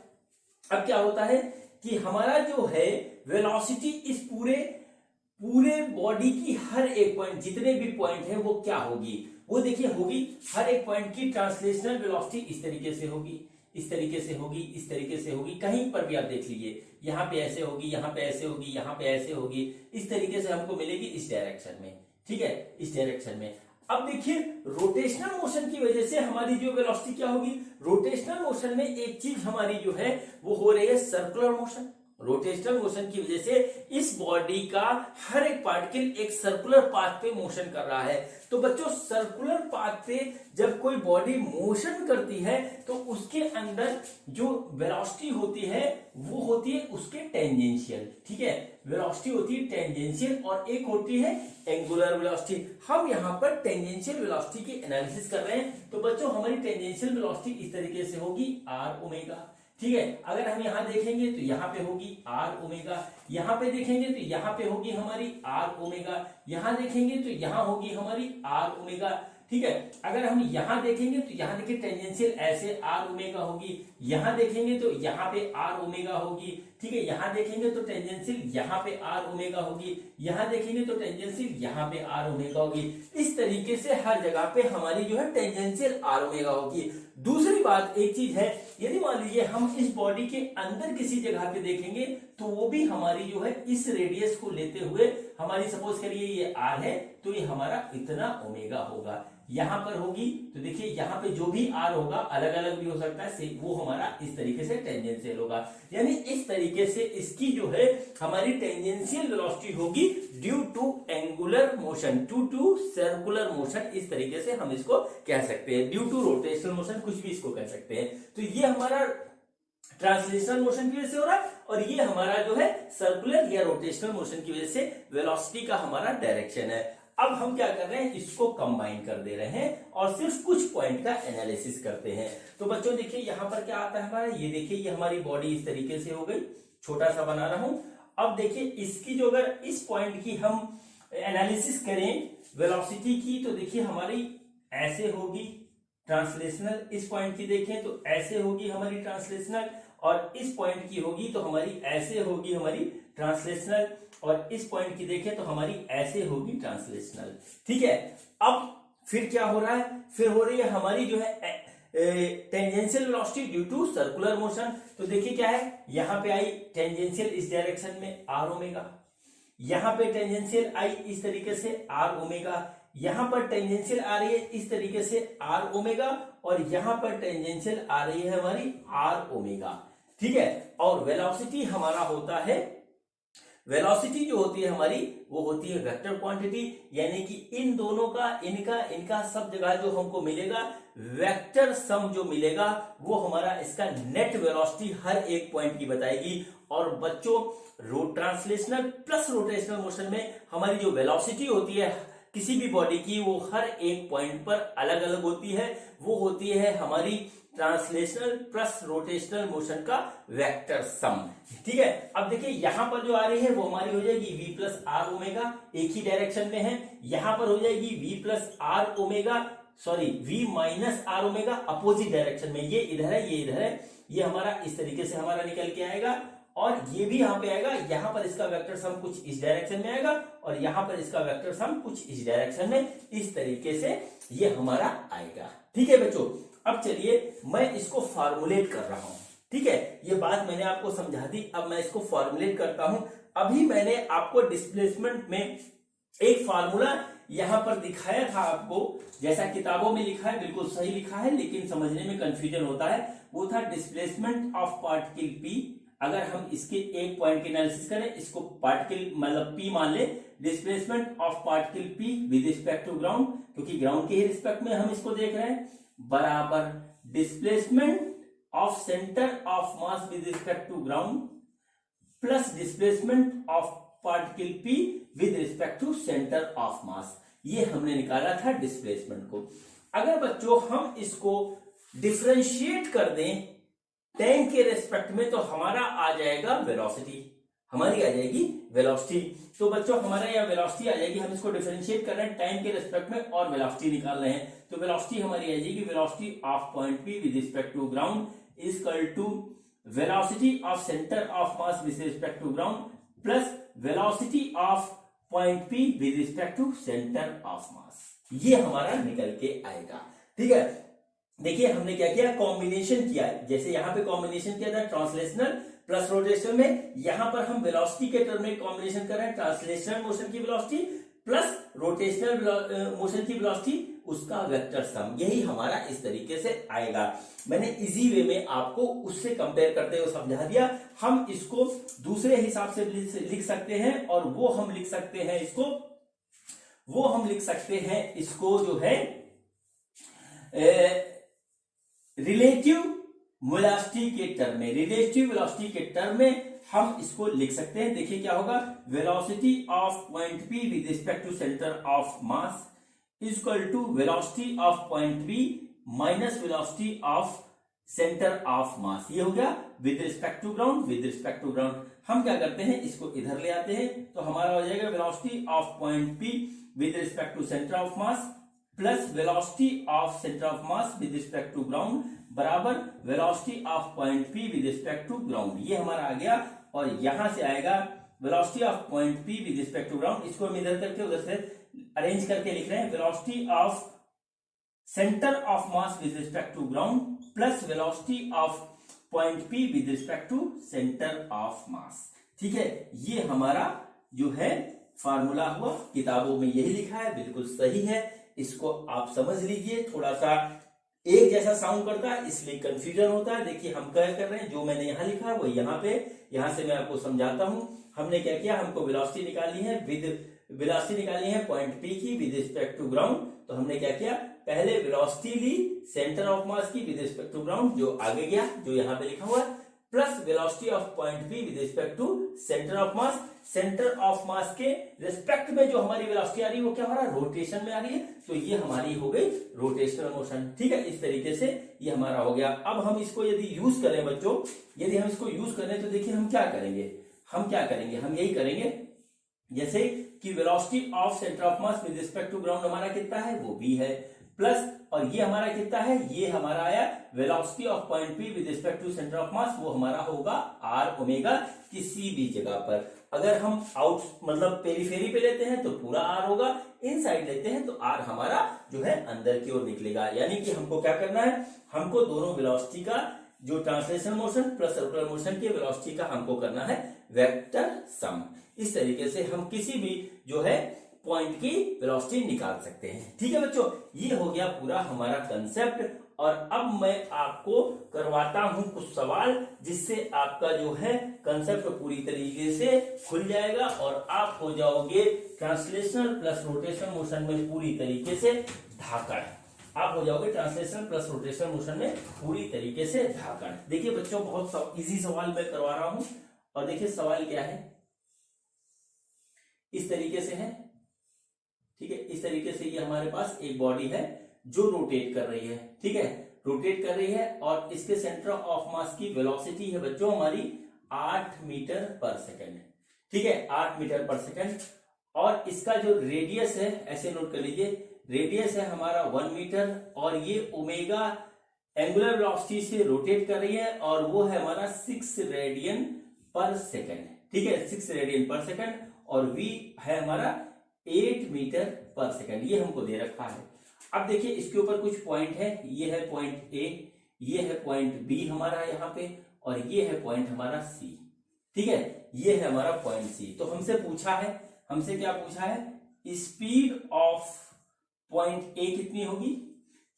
अब क्या होता है कि हमारा जो है वेलोसिटी इस पूरे बॉडी की हर एक पॉइंट, जितने भी पॉइंट है वो क्या होगी, वो देखिए होगी हर एक पॉइंट की ट्रांसलेशनल वेलोसिटी इस तरीके से होगी, इस तरीके से होगी, इस तरीके से होगी। कहीं पर भी आप देख लीजिए, यहाँ पे ऐसे होगी, यहाँ पे ऐसे होगी, यहाँ पे ऐसे होगी, इस तरीके से हमको मिलेगी इस डायरेक्शन में। ठीक है, इस डायरेक्शन में। अब देखिए रोटेशनल मोशन की वजह से हमारी जो वेलोसिटी क्या होगी, रोटेशनल मोशन में एक चीज हमारी जो है वो हो रही है सर्कुलर मोशन। रोटेशनल मोशन की वजह से इस बॉडी का हर एक पार्टिकल एक सर्कुलर पाथ पे मोशन कर रहा है। तो बच्चों सर्कुलर पाथ पे जब कोई बॉडी मोशन करती है तो उसके अंदर जो वेलोसिटी होती है वो होती है उसके टेंजेंशियल। ठीक है, वेलोसिटी होती है टेंजेंशियल और एक होती है एंगुलर वेलोसिटी। हम यहाँ पर टेंजेंशियल वेलोसिटी की एनालिसिस कर रहे हैं। तो बच्चों हमारी टेंजेंशियल वेलोसिटी इस तरीके से होगी आर ओमेगा। ठीक है, अगर हम यहां देखेंगे तो यहां पे होगी आर ओमेगा, यहां पे देखेंगे तो यहां पे होगी हमारी आर ओमेगा, यहां देखेंगे तो यहां होगी हमारी आर ओमेगा। ठीक है, अगर हम यहां देखेंगे तो यहां देखिए टेंजेंशियल ऐसे आर ओमेगा होगी, यहां देखेंगे तो यहां पे आर ओमेगा होगी। ठीक है, यहां देखेंगे तो टेंजेंशियल यहां पे आर ओमेगा होगी, यहां देखेंगे तो टेंजेंशियल यहां पे आर ओमेगा होगी। इस तरीके से हर जगह पे हमारी जो है टेंजेंशियल आर ओमेगा होगी। दूसरी बात एक चीज है, यदि मान लीजिए हम इस बॉडी के अंदर किसी जगह पे देखेंगे तो वो भी हमारी जो है इस रेडियस को लेते हुए हमारी सपोज करिए ये आर है तो ये हमारा इतना ओमेगा होगा। यहां पर होगी तो देखिए यहां पे जो भी आर होगा अलग अलग भी हो सकता है, वो हमारा इस तरीके से टेंजेंशियल होगा। यानी इस तरीके से इसकी जो है हमारी टेंजेंशियल वेलोसिटी होगी due to angular motion, due to circular motion, इस तरीके से हम इसको कह सकते हैं। ड्यू टू रोटेशनल मोशन कुछ भी इसको कह सकते हैं। तो ये हमारा ट्रांसलेशनल मोशन की वजह से हो रहा है और ये हमारा जो है सर्कुलर या रोटेशनल मोशन की वजह से वेलोसिटी का हमारा डायरेक्शन है। अब हम क्या कर रहे हैं, इसको कंबाइन कर दे रहे हैं और सिर्फ कुछ पॉइंट का एनालिसिस करते हैं। तो बच्चों देखिए यहां पर क्या आता है हमारा, ये देखिए ये हमारी बॉडी इस तरीके से हो गई, छोटा सा बना रहा हूं। अब देखिए इसकी जो अगर इस पॉइंट की हम एनालिसिस करें वेलोसिटी की तो देखिए हमारी ऐसे होगी ट्रांसलेशनल, इस पॉइंट की देखें तो ऐसे होगी हमारी ट्रांसलेशनल, और इस पॉइंट की होगी तो हमारी ऐसे होगी हमारी ट्रांसलेशनल, और इस पॉइंट की देखें तो हमारी ऐसे होगी ट्रांसलेशनल। ठीक है, अब फिर क्या हो रहा है, फिर हो रही है हमारी जो है tangential velocity due to circular motion. तो देखिए क्या है, यहां पे आई टेंजेंशियल इस डायरेक्शन में आर ओमेगा, यहां पे टेंजेंशियल आई इस तरीके से आर ओमेगा, यहां पर टेंजेंशियल आ रही है इस तरीके से आर ओमेगा, और यहां पर टेंजेंशियल आ रही है हमारी आर ओमेगा। ठीक है, और वेलोसिटी हमारा होता है, वेलोसिटी जो होती है हमारी वो होती है वेक्टर क्वांटिटी, यानी कि इन दोनों का इनका सब जगह जो हमको मिलेगा वेक्टर सम जो मिलेगा वो हमारा इसका नेट वेलोसिटी हर एक पॉइंट की बताएगी। और बच्चों ट्रांसलेशनल प्लस रोटेशनल मोशन में हमारी जो वेलोसिटी होती है किसी भी बॉडी की वो हर एक पॉइंट पर अलग अलग होती है, वो होती है हमारी ट्रांसलेशनल प्लस रोटेशनल मोशन का वेक्टर सम। ठीक है, अब देखिए यहां पर जो आ रही है वो हमारी हो जाएगी v प्लस आर ओमेगा, एक ही डायरेक्शन में है। यहां पर हो जाएगी v plus r omega, sorry v minus r omega, opposite direction में, ये इधर है ये इधर है, ये हमारा इस तरीके से हमारा निकल के आएगा, और ये भी यहां पे आएगा। यहां पर इसका वेक्टर सम कुछ इस डायरेक्शन में आएगा और यहां पर इसका वेक्टर सम कुछ इस डायरेक्शन में, इस तरीके से ये हमारा आएगा। ठीक है बच्चों, अब चलिए मैं इसको फार्मूलेट कर रहा हूं। ठीक है, ये बात मैंने आपको समझा दी। अब मैं इसको फॉर्मुलेट करता हूं। अभी मैंने आपको डिस्प्लेसमेंट में एक फार्मूला यहां पर दिखाया था आपको, जैसा किताबों में लिखा है बिल्कुल सही लिखा है, लेकिन समझने में कंफ्यूजन होता है। वो था डिस्प्लेसमेंट ऑफ पार्टिकल पी। अगर हम इसके एक पॉइंट की एनालिसिस करें, इसको पार्टिकल मतलब पी मान ले, displacement of particle P with respect to ground, क्योंकि ग्राउंड के ही रिस्पेक्ट में हम इसको देख रहे हैं, बराबर displacement of centre of mass with respect to ground plus displacement of particle P with respect to centre of mass. ये हमने निकाला था डिस्प्लेसमेंट को। अगर बच्चों हम इसको डिफरेंशिएट कर दें टाइम के रेस्पेक्ट में, तो हमारा आ जाएगा वेलोसिटी, हमारी आ जाएगी वेलोसिटी। तो बच्चों हमारा यह वेलोसिटी आ जाएगी। हम इसको डिफरेंशिएट कर रहे हैं टाइम के रेस्पेक्ट में और वेलोसिटी निकाल रहे हैं, तो वेलोसिटी हमारी आ जाएगी velocity of point P with respect to ground is equal to velocity of centre of mass with respect to ground plus velocity of point P with respect to centre of mass. ये हमारा निकल के आएगा। ठीक है, देखिए हमने क्या किया, कॉम्बिनेशन किया। जैसे यहां पे कॉम्बिनेशन किया था ट्रांसलेशनल प्लस रोटेशनल में, यहां पर हम वेलोसिटी के टर्म में कॉम्बिनेशन कर रहे हैं, ट्रांसलेशनल मोशन की वेलोसिटी प्लस रोटेशनल मोशन की वेलोसिटी, उसका वेक्टर सम। यही हमारा इस तरीके से आएगा। मैंने इजी वे में आपको उससे कंपेयर करते हुए समझा दिया। हम इसको दूसरे हिसाब से लिख सकते हैं, और वो हम लिख सकते हैं इसको जो है रिलेटिव वेलोसिटी के टर्म में, रिलेटिव वेलोसिटी के टर्म में हम इसको लिख सकते हैं। देखिए क्या होगा, velocity of point P with respect to centre of mass is equal to velocity of point P minus velocity of centre of mass. ये हो गया with respect to ground, with respect to ground. हम क्या करते हैं, इसको इधर ले आते हैं, तो हमारा हो जाएगा velocity of point P with respect to centre of mass plus velocity of centre of mass with respect to ground बराबर velocity of point P with respect to ground. ये हमारा आ गया, और यहां से आएगा velocity of point P with respect to ground. इसको हम इधर करके उधर से अरेंज करके लिख रहे हैं, velocity of centre of mass with respect to ground plus velocity of point P with respect to centre of mass. ठीक है, ये हमारा जो है फार्मूला हुआ, किताबों में यही लिखा है, बिल्कुल सही है। इसको आप समझ लीजिए। थोड़ा सा एक जैसा साउंड करता है इसलिए कंफ्यूजन होता है। देखिए हम क्या कर रहे हैं, जो मैंने यहां लिखा है वो यहां से मैं आपको समझाता हूं। हमने क्या किया, हमको वेलोसिटी निकालनी है, वेलोसिटी निकालनी है पॉइंट पी की विद रिस्पेक्ट टू ग्राउंड। तो हमने क्या किया, पहले वेलोसिटी ली सेंटर ऑफ मास की विद रिस्पेक्ट टू ग्राउंड, जो आगे गया, जो यहां पे लिखा हुआ है, plus velocity of point P with respect to centre of mass. Centre of mass के रिस्पेक्ट में जो हमारी वेलोसिटी आ रही है वो क्या हो रहा है, रोटेशन में आ रही है, तो ये हमारी हो गई रोटेशनल मोशन। ठीक है, इस तरीके से ये हमारा हो गया। अब हम इसको यदि यूज करें बच्चों, यदि हम इसको यूज करें तो देखिए हम क्या करेंगे, हम यही करेंगे जैसे कि velocity of centre of mass with respect to ground हमारा कितना है, वो v है, प्लस और ये हमारा कितना है, ये हमारा आया velocity of point P with respect to centre of mass, वो हमारा होगा आर ओमेगा। किसी भी जगह पर अगर हम आउट मतलब पेरिफेरी पे लेते हैं तो पूरा आर होगा, इनसाइड लेते हैं तो आर हमारा जो है अंदर की ओर निकलेगा। यानी कि हमको क्या करना है, हमको दोनों वेलोसिटी का जो translational motion plus circular motion की वेलोसिटी का हमको करना है वेक्टर सम। इस तरीके से हम किसी भी जो है पॉइंट की वेलोसिटी निकाल सकते हैं। ठीक है बच्चों, ये हो गया पूरा हमारा कंसेप्ट। और अब मैं आपको करवाता हूं कुछ सवाल, जिससे आपका जो है कंसेप्ट पूरी तरीके से खुल जाएगा और आप हो जाओगे ट्रांसलेशनल प्लस रोटेशनल मोशन में पूरी तरीके से धाकड़। आप हो जाओगे ट्रांसलेशनल प्लस रोटेशनल मोशन में पूरी तरीके से धाकड़। देखिए बच्चों, बहुत इजी सवाल मैं करवा रहा हूं, और देखिए सवाल क्या है, इस तरीके से है। ठीक है, इस तरीके से ये हमारे पास एक बॉडी है जो रोटेट कर रही है। ठीक है, रोटेट कर रही है, और इसके सेंटर ऑफ मास की वेलोसिटी है बच्चों हमारी 8 मीटर पर सेकंड। ठीक है, 8 मीटर पर सेकंड, और इसका जो रेडियस है, ऐसे नोट कर लीजिए, रेडियस है हमारा 1 मीटर, और ये ओमेगा एंगुलर वेलोसिटी से रोटेट कर रही है, और वो है हमारा 6 रेडियन पर सेकंड। ठीक है, 6 रेडियन पर सेकंड, और v है हमारा 8 मीटर पर सेकंड, ये हमको दे रखा है। अब देखिए इसके ऊपर कुछ पॉइंट है, ये है पॉइंट ए, ये है पॉइंट बी हमारा यहाँ पे, और ये है पॉइंट हमारा सी। ठीक है, ये है हमारा पॉइंट सी। तो हमसे पूछा है, हमसे क्या पूछा है, स्पीड ऑफ पॉइंट ए कितनी होगी,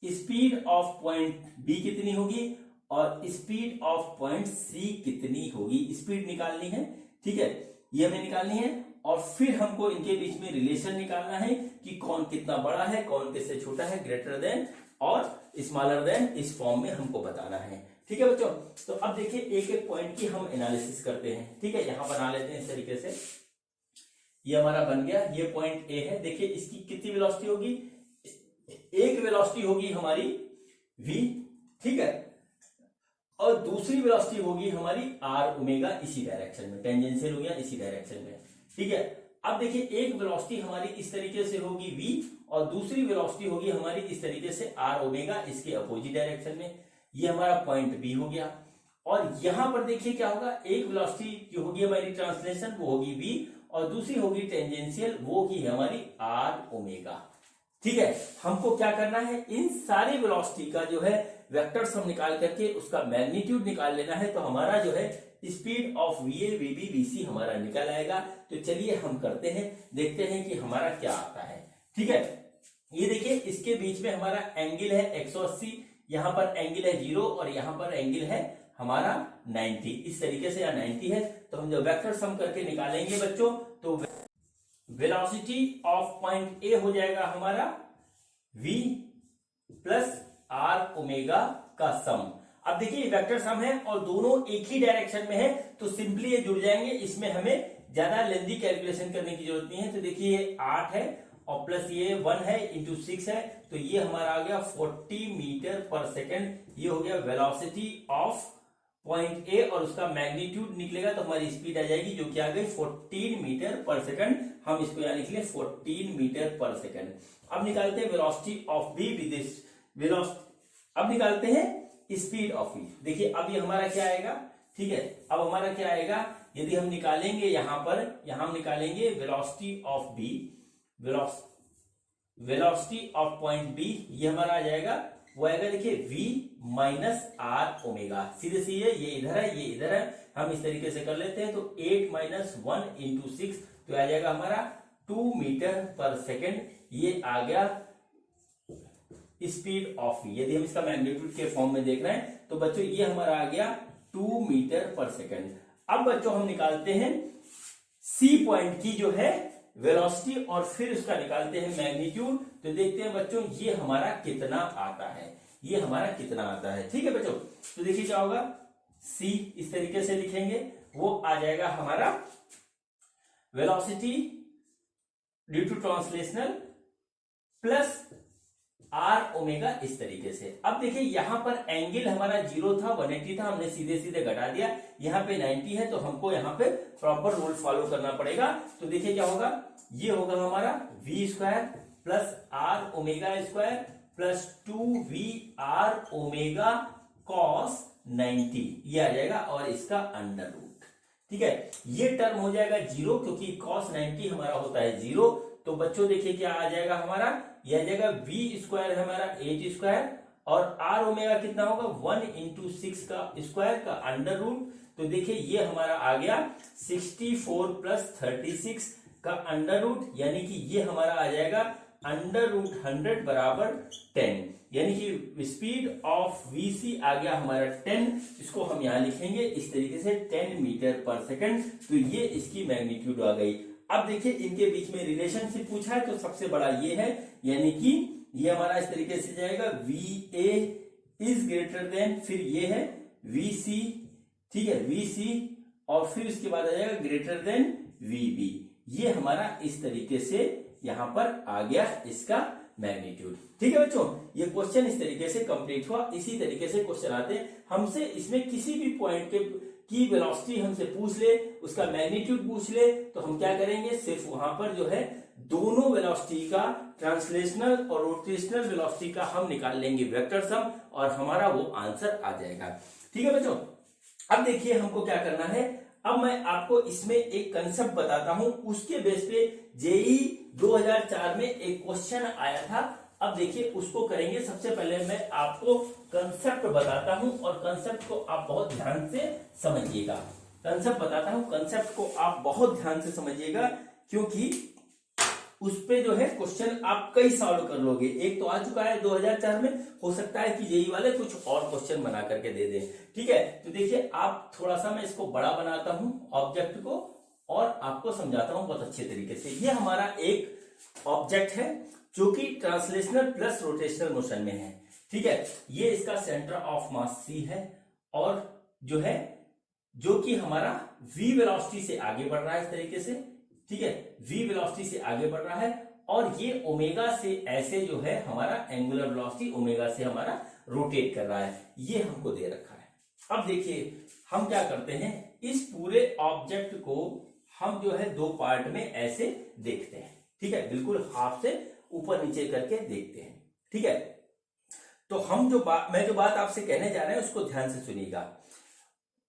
स्पीड ऑफ पॉइंट बी कितनी होगी और स्पीड ऑफ पॉइंट सी कितनी होगी, स्पीड निकालनी है। ठीक है, ये हमें निकालनी है और फिर हमको इनके बीच में रिलेशन निकालना है कि कौन कितना बड़ा है, कौन किससे छोटा है, ग्रेटर देन और स्मॉलर देन, इस फॉर्म में हमको बताना है। ठीक है बच्चों, तो अब देखिए एक एक पॉइंट की हम एनालिसिस करते हैं। ठीक है, यहां बना लेते हैं इस तरीके से, ये हमारा बन गया, ये पॉइंट ए है। देखिए इसकी कितनी वेलोसिटी होगी, एक वेलोसिटी होगी हमारी v, ठीक है, और दूसरी वेलोसिटी होगी हमारी आर ओमेगा, इसी डायरेक्शन में, टेंजेंशियल हो गया इसी डायरेक्शन में। ठीक है, अब देखिए एक वेलोसिटी हमारी इस तरीके से होगी v और दूसरी वेलोसिटी होगी हमारी इस तरीके से आर ओमेगा, इसके अपोजिट डायरेक्शन में। ये हमारा पॉइंट बी हो गया। और यहां पर देखिए क्या होगा, एक वेलोसिटी जो होगी हमारी ट्रांसलेशन वो होगी v और दूसरी होगी टेंजेंशियल, वो होगी हमारी आर ओमेगा। ठीक है, हमको क्या करना है, इन सारी वेलोसिटी का जो है वेक्टर सम निकाल करके उसका मैग्नीट्यूड निकाल लेना है। तो हमारा जो है स्पीड ऑफ वीए वीबी वीसी हमारा निकल आएगा। तो चलिए हम करते हैं, देखते हैं कि हमारा क्या आता है। ठीक है, ये देखिए इसके बीच में हमारा एंगल है 180, यहां पर एंगल है 0 और यहां पर एंगल है हमारा 90, इस तरीके से या 90 है। तो हम जब वेक्टर सम करके निकालेंगे बच्चों, तो वेलोसिटी ऑफ पॉइंट ए हो जाएगा हमारा v प्लस आर ओमेगा का सम। अब देखिए वेक्टर सम है और दोनों एक ही डायरेक्शन में है, तो सिंपली ये जुड़ जाएंगे, इसमें हमें ज्यादा लेंथी कैलकुलेशन करने की जरूरत नहीं है। तो देखिए ये 8 है और प्लस ये 1 है इंटू 6 है, तो ये हमारा आ गया 40 मीटर पर सेकेंड। ये हो गया वेलोसिटी ऑफ पॉइंट ए और उसका मैग्नीट्यूड निकलेगा तो हमारी स्पीड आ जाएगी जो कि आ गई 14 मीटर पर सेकंड। हम इसको यहां लिख लें 14 मीटर पर सेकंड। अब निकालते हैं velocity of be with velocity, अब निकालते हैं स्पीड ऑफ बी। देखिए अब ये हमारा क्या आएगा, ठीक है, अब हमारा क्या आएगा, यदि हम निकालेंगे यहां पर, यहां हम निकालेंगे velocity of B, velocity of point B, ये हमारा आ जाएगा, वो आएगा देखिए v माइनस आर ओमेगा। सीधे सीधे ये इधर है ये इधर है, हम इस तरीके से कर लेते हैं। तो 8 माइनस 1 इंटू 6, तो आ जाएगा हमारा 2 मीटर पर सेकेंड। ये आ गया स्पीड ऑफ v। यदि हम इसका मैग्नीट्यूड के फॉर्म में देख रहे हैं तो बच्चों ये हमारा आ गया 2 मीटर पर सेकेंड। अब बच्चों हम निकालते हैं सी पॉइंट की जो है वेलोसिटी और फिर उसका निकालते हैं मैग्नीट्यूड। तो देखते हैं बच्चों ये हमारा कितना आता है, ये हमारा कितना आता है। ठीक है बच्चों, तो देखिए क्या होगा, सी इस तरीके से लिखेंगे, वो आ जाएगा हमारा velocity due to translational plus r omega, इस तरीके से। अब देखिए यहां पर एंगल हमारा 0 था, 180 था, हमने सीधे सीधे घटा दिया, यहां पे 90 है, तो हमको यहां पे प्रॉपर रूल फॉलो करना पड़ेगा। तो देखिए क्या होगा, ये होगा हमारा v square plus r omega square plus 2v r omega cos 90, ये आ जाएगा और इसका अंडर रूट। ठीक है, ये टर्म हो जाएगा 0 क्योंकि कॉस 90 हमारा होता है 0। तो बच्चों देखिए क्या आ जाएगा हमारा, यह आ जाएगा v स्क्वायर है हमारा 8 स्क्वायर और आर ओमेगा कितना होगा 1 इंटू 6 का स्क्वायर का अंडर रूट। तो देखिए ये हमारा आ गया 64 प्लस 36 का अंडर रूट, यानी कि ये हमारा आ जाएगा अंडर रूट 100 बराबर 10, यानी कि स्पीड ऑफ वीसी आ गया हमारा 10। इसको हम यहां लिखेंगे इस तरीके से 10 मीटर पर सेकंड। तो ये इसकी मैग्नीट्यूड आ गई। अब देखिए इनके बीच में रिलेशनशिप पूछा है तो सबसे बड़ा ये है, यानी कि ये हमारा इस तरीके से जाएगा VA इज ग्रेटर देन, फिर ये है VC, ठीक है, VC और फिर इसके बाद आ जाएगा ग्रेटर देन VB। ये हमारा इस तरीके से यहां पर आ गया इसका मैग्नीट्यूड। ठीक है बच्चों, ये क्वेश्चन इस तरीके से कंप्लीट हुआ। इसी तरीके से क्वेश्चन आते हैं, हमसे इसमें किसी भी पॉइंट के की वेलोसिटी हमसे पूछ ले, उसका मैग्नीट्यूड पूछ ले, तो हम क्या करेंगे, सिर्फ वहां पर जो है दोनों वेलोसिटी का ट्रांसलेशनल और रोटेशनल वेलोसिटी का हम निकाल लेंगे वेक्टर सम और हमारा वो आंसर आ जाएगा। ठीक है बच्चों, अब देखिए हमको क्या करना है, अब मैं आपको इसमें एक कंसेप्ट बताता हूं, उसके बेस पे जेई 2004 में एक क्वेश्चन आया था अब देखिए उसको करेंगे। सबसे पहले मैं आपको कंसेप्ट बताता हूं और कंसेप्ट को आप बहुत ध्यान से समझिएगा। कंसेप्ट बताता हूं, कंसेप्ट को आप बहुत ध्यान से समझिएगा, क्योंकि उस पे जो है क्वेश्चन आप कई सॉल्व कर लोगे। एक तो आ चुका है 2004 में, हो सकता है कि जेईई वाले कुछ और क्वेश्चन बना करके दे दें। ठीक है, तो देखिए आप थोड़ा सा मैं इसको बड़ा बनाता हूं ऑब्जेक्ट को और आपको समझाता हूं बहुत अच्छे तरीके से। ये हमारा एक ऑब्जेक्ट है जो कि ट्रांसलेशनल प्लस रोटेशनल मोशन में है। ठीक है, ये इसका सेंटर ऑफ मास C है और जो है जो कि हमारा v वेलोसिटी से आगे बढ़ रहा है इस तरीके से। ठीक है, v वेलोसिटी से आगे बढ़ रहा है और ये ओमेगा से ऐसे जो है हमारा एंगुलर वेलोसिटी ओमेगा से हमारा रोटेट कर रहा है। ये हमको दे रखा है। अब देखिए हम क्या करते हैं, इस पूरे ऑब्जेक्ट को हम जो है दो पार्ट में ऐसे देखते हैं। ठीक है, बिल्कुल हाफ से ऊपर नीचे करके देखते हैं। ठीक है, तो हम मैं जो बात आपसे कहने जा रहे हैं उसको ध्यान से सुनिएगा।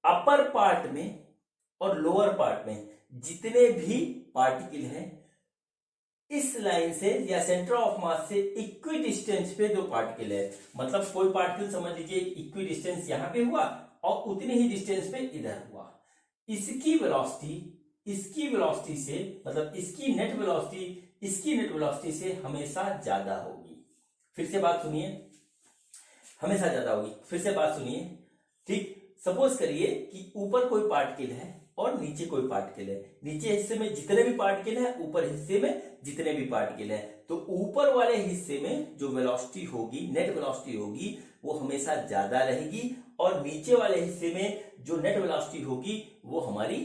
अपर पार्ट में और लोअर पार्ट में जितने भी पार्टिकल हैं, इस लाइन से या सेंटर ऑफ मास से इक्वी डिस्टेंस पे जो पार्टिकल है, मतलब कोई पार्टिकल समझ लीजिए इक्वी डिस्टेंस यहां पे हुआ और उतने ही डिस्टेंस पे इधर हुआ, इसकी वेलोसिटी से, मतलब इसकी नेट वेलोसिटी से हमेशा ज्यादा होगी। फिर से बात सुनिए, हमेशा ज्यादा होगी। फिर से बात सुनिए। ठीक, सपोज करिए कि ऊपर कोई पार्टिकल है और नीचे कोई पार्टिकल है। नीचे हिस्से में जितने भी पार्टिकल है, ऊपर हिस्से में जितने भी पार्टिकल है, तो ऊपर वाले हिस्से में जो वेलोसिटी होगी, नेट वेलोसिटी होगी, वो हमेशा ज्यादा रहेगी और नीचे वाले हिस्से में जो नेट वेलोसिटी होगी वो हमारी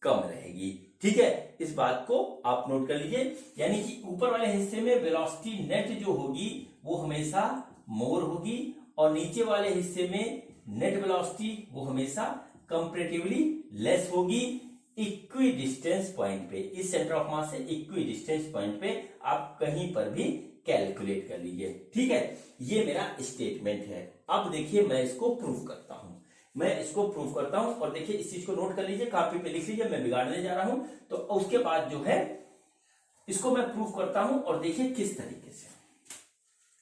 कम रहेगी। ठीक है, इस बात को आप नोट कर लीजिए। यानी कि ऊपर वाले हिस्से में वेलोसिटी नेट जो होगी वो हमेशा मोर होगी और नीचे वाले हिस्से में नेट वेलोसिटी वो हमेशा कंपैरेटिवली लेस होगी इक्वी डिस्टेंस पॉइंट पे। इस सेंटर ऑफ मास से इक्वी डिस्टेंस पॉइंट पे आप कहीं पर भी कैलकुलेट कर लीजिए। ठीक है, ये मेरा स्टेटमेंट है। अब देखिए मैं इसको प्रूव करता हूं, और देखिए इस चीज को नोट कर लीजिए, कॉपी पे लिख लीजिए, मैं बिगाड़ने जा रहा हूं। तो उसके बाद जो है इसको मैं प्रूव करता हूं और देखिए किस तरीके से।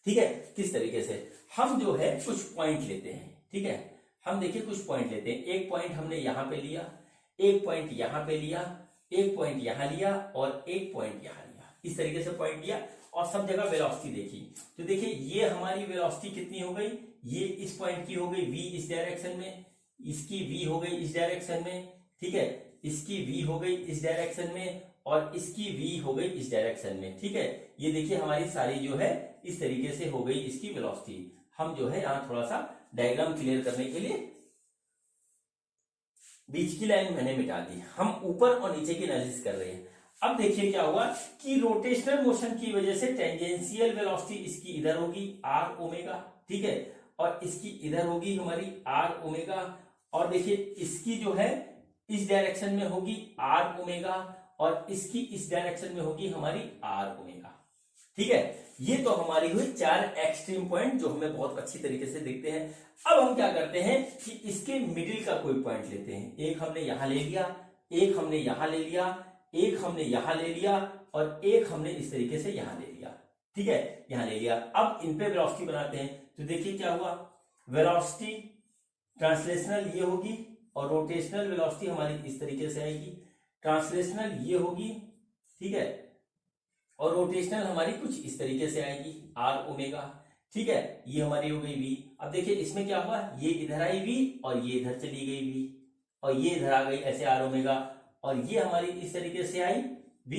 ठीक है, किस तरीके से हम जो है कुछ पॉइंट लेते हैं। ठीक है, हम देखिए कुछ पॉइंट लेते हैं। एक पॉइंट हमने यहां पे लिया, एक पॉइंट यहां पे लिया, एक पॉइंट यहां लिया और एक पॉइंट यहां लिया। इस तरीके से पॉइंट लिया और सब जगह वेलोसिटी देखी। तो देखिए ये हमारी वेलोसिटी कितनी हो गई, ये इस पॉइंट की हो गई v इस डायरेक्शन में, इसकी v हो गई इस डायरेक्शन में। ठीक है, इसकी v हो गई इस डायरेक्शन में और इसकी v हो गई इस डायरेक्शन में। ठीक है, ये देखिए हमारी सारी जो है इस तरीके से हो गई इसकी वेलोसिटी। हम जो है यहां थोड़ा सा डायग्राम क्लियर करने के लिए बीच की लाइन मैंने मिटा दी। हम ऊपर और नीचे की एनालिसिस कर रहे हैं। अब देखिए क्या हुआ कि रोटेशनल मोशन की वजह से टेंजेंशियल वेलोसिटी इसकी इधर होगी r ओमेगा। ठीक है, और इसकी इधर होगी हमारी r ओमेगा, और देखिए इसकी जो है इस डायरेक्शन में होगी r ओमेगा और इसकी इस डायरेक्शन में होगी हमारी r ओमेगा। ठीक है, ये तो हमारी हुई चार एक्सट्रीम पॉइंट जो हमें बहुत अच्छी तरीके से दिखते हैं। अब हम क्या करते हैं कि इसके मिडिल का कोई पॉइंट लेते हैं। एक हमने यहां ले लिया, एक हमने यहां ले लिया, एक हमने यहां ले लिया और एक हमने इस तरीके से यहां ले लिया। ठीक है, यहां ले लिया। अब इन पे वेलोसिटी बनाते हैं। तो देखिए क्या हुआ, वेलोसिटी ट्रांसलेशनल ये होगी और रोटेशनल वेलोसिटी हमारी इस तरीके से आएगी। ट्रांसलेशनल ये होगी, ठीक है, और रोटेशनल हमारी कुछ इस तरीके से आएगी r ओमेगा। ठीक है, ये हमारी हो गई v। अब देखिए इसमें क्या हुआ, ये इधर आई v और ये इधर चली गई v और ये इधर आ गई ऐसे r ओमेगा, और ये हमारी इस तरीके से आई v,